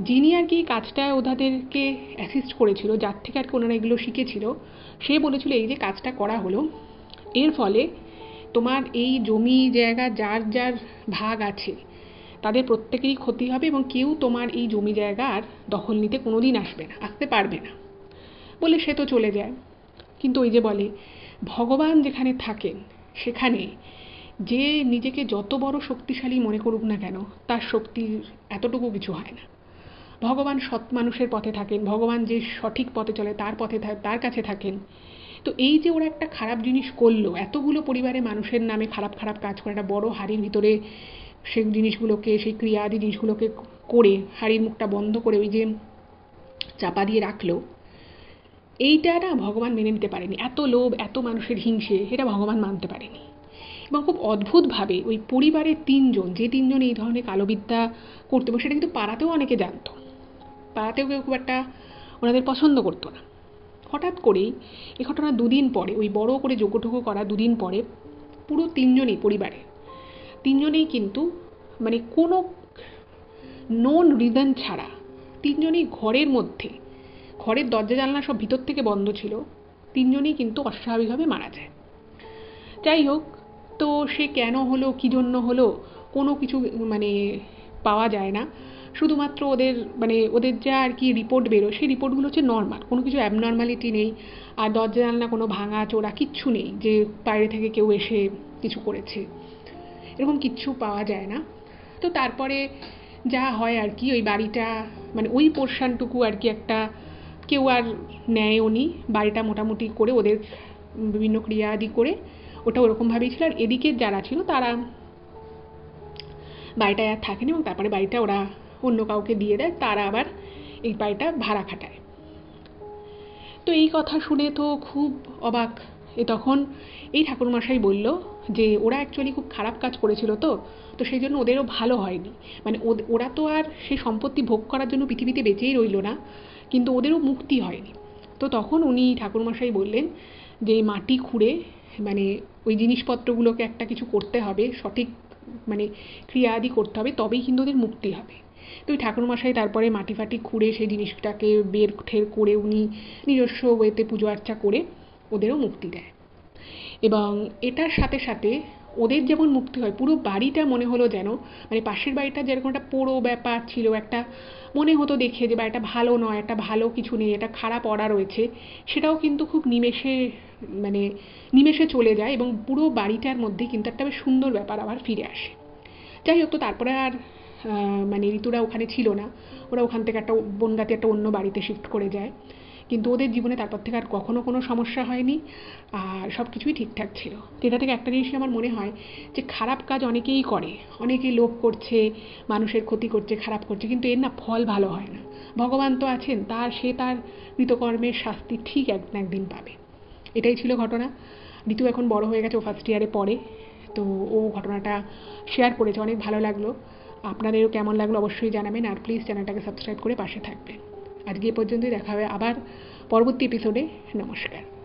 যিনি আর কি কাজটা ওদেরকে অ্যাসিস্ট করেছিল, যার থেকে আর কি ওনারা এগুলো শিখেছিল, সে বলেছিল এই যে কাজটা করা হলো, এর ফলে তোমার এই জমি জায়গা যার যার ভাগ আছে তাদের প্রত্যেকেরই ক্ষতি হবে এবং কেউ তোমার এই জমি জায়গা আর দখল নিতে কোনোদিন আসতে পারবে না বলে সে তো চলে যায়। কিন্তু ওই যে বলে, ভগবান যেখানে থাকেন সেখানে যে নিজেকে যত বড় শক্তিশালী মনে করুক না কেন, তার শক্তির এতটুকু কিছু হয় না। ভগবান সৎ মানুষের পথে থাকেন, ভগবান যে সঠিক পথে চলে তার কাছে থাকেন। তো এই যে ওরা একটা খারাপ জিনিস করলো, এতগুলো পরিবারে মানুষের নামে খারাপ খারাপ কাজ করে, একটা বড় হাঁড়ির ভিতরে সেই জিনিসগুলোকে, সেই ক্রিয়াদি জিনিসগুলোকে করে হাঁড়ির মুখটা বন্ধ করে ওই যে চাপা দিয়ে রাখলো, এইটা না ভগবান মেনে নিতে পারেনি। এত লোভ, এত মানুষের হিংসে, এটা ভগবান মানতে পারেনি। এবং খুব অদ্ভুতভাবে ওই পরিবারের যে তিনজন এই ধরনের কালোবিদ্যা করতো, এবং সেটা কিন্তু পাড়াতেও অনেকে জানতো, পাড়াতেও কেউ খুব একটা ওনাদের পছন্দ করতো না। হঠাৎ করেই এই ঘটনা দুদিন পরে, ওই বড় করে যজ্ঞ করা দুদিন পরে, পুরো তিনজনেই কিন্তু মানে কোনো নোন রিজন ছাড়া তিনজনেই ঘরের দরজা জানলা সব ভিতর থেকে বন্ধ ছিল, তিনজনেই কিন্তু অস্বাভাবিকভাবে মারা যায়। যাই হোক, তো সে কেন হলো, কী জন্য হলো, কোনো কিছু মানে পাওয়া যায় না। শুধুমাত্র ওদের যা আর কি রিপোর্ট বেরোয়, সেই রিপোর্টগুলো হচ্ছে নর্মাল, কোনো কিছু অ্যাবনর্মালিটি নেই। আর দরজা জানলা কোনো ভাঙা চোরা কিচ্ছু নেই যে বাইরে থেকে কেউ এসে কিছু করেছে, এরকম কিচ্ছু পাওয়া যায় না। তো তারপরে যা হয় আর কি, ওই বাড়িটা মানে ওই পোর্শনটুকু আর কি একটা কেউ আর নেয়ও নি, বাড়িটা মোটামুটি করে ওদের বিভিন্ন ক্রিয়াদি করে ওটা ওরকমভাবেই ছিল। আর এদিকে যারা ছিল তারা বাড়িটায় আর থাকেনি এবং তারপরে বাড়িটা ওরা অন্য কাউকে দিয়ে দেয়, তারা আবার এই বাড়িটা ভাড়া খাটায়। তো এই কথা শুনে তো খুব অবাক। তখন এই ঠাকুরমশাই বলল যে ওরা অ্যাকচুয়ালি খুব খারাপ কাজ করেছিল, তো সেই জন্য ওদেরও ভালো হয়নি, মানে ওরা তো আর সেই সম্পত্তি ভোগ করার জন্য পৃথিবীতে বেঁচেই রইল না, কিন্তু ওদেরও মুক্তি হয়নি। তো তখন উনি ঠাকুরমশাই বললেন যে মাটি খুঁড়ে মানে ওই জিনিসপত্রগুলোকে একটা কিছু করতে হবে, সঠিক মানে ক্রিয়াদি করতে হবে, তবেই কিন্তু ওদের মুক্তি হবে। তো ওই ঠাকুরমশাই তারপরে মাটি ফাটি খুঁড়ে সেই জিনিসটাকে বের ঠের করে উনি নিজস্ব ওয়েতে পুজো আর্চা করে ওদেরও মুক্তি দেয়। এবং এটার সাথে সাথে ওদের যেমন মুক্তি হয়, পুরো বাড়িটা মনে হলো যেন, মানে পাশের বাড়িটা যেরকম একটা পোড়ো ব্যাপার ছিল, একটা মনে হতো দেখে যে বাড়িটা ভালো নয়, একটা ভালো কিছু নেই, এটা খারাপ অরা রয়েছে, সেটাও কিন্তু খুব নিমেষে, মানে নিমেষে চলে যায় এবং পুরো বাড়িটার মধ্যে কিন্তু একটা বেশ সুন্দর ব্যাপার আবার ফিরে আসে। যাই হোক, তো তারপরে আর মানে ঋতুরা ওখানে ছিল না, ওরা ওখান থেকে একটা বনগাঁতে একটা অন্য বাড়িতে শিফট করে যায়। কিন্তু ওদের জীবনে তারপর থেকে আর কখনো কোনো সমস্যা হয়নি, আর সব কিছুই ঠিকঠাক ছিল। এটা থেকে একটা জিনিসই আমার মনে হয় যে খারাপ কাজ অনেকেই করে, অনেকেই লোভ করছে, মানুষের ক্ষতি করছে, খারাপ করছে, কিন্তু এর না ফল ভালো হয় না। ভগবান তো আছেন, সে তার কৃতকর্মের শাস্তি ঠিক একদিন পাবে। এটাই ছিল ঘটনা। ঋতু এখন বড় হয়ে গেছে, ও ফার্স্ট ইয়ারে পড়ে, তো ও ঘটনাটা শেয়ার করেছে, অনেক ভালো লাগলো। আপনাদেরও কেমন লাগলো অবশ্যই জানাবেন, আর প্লিজ চ্যানেলটাকে সাবস্ক্রাইব করে পাশে থাকবেন। আজকে এ পর্যন্তই, দেখা হবে আবার পরবর্তী এপিসোডে। নমস্কার।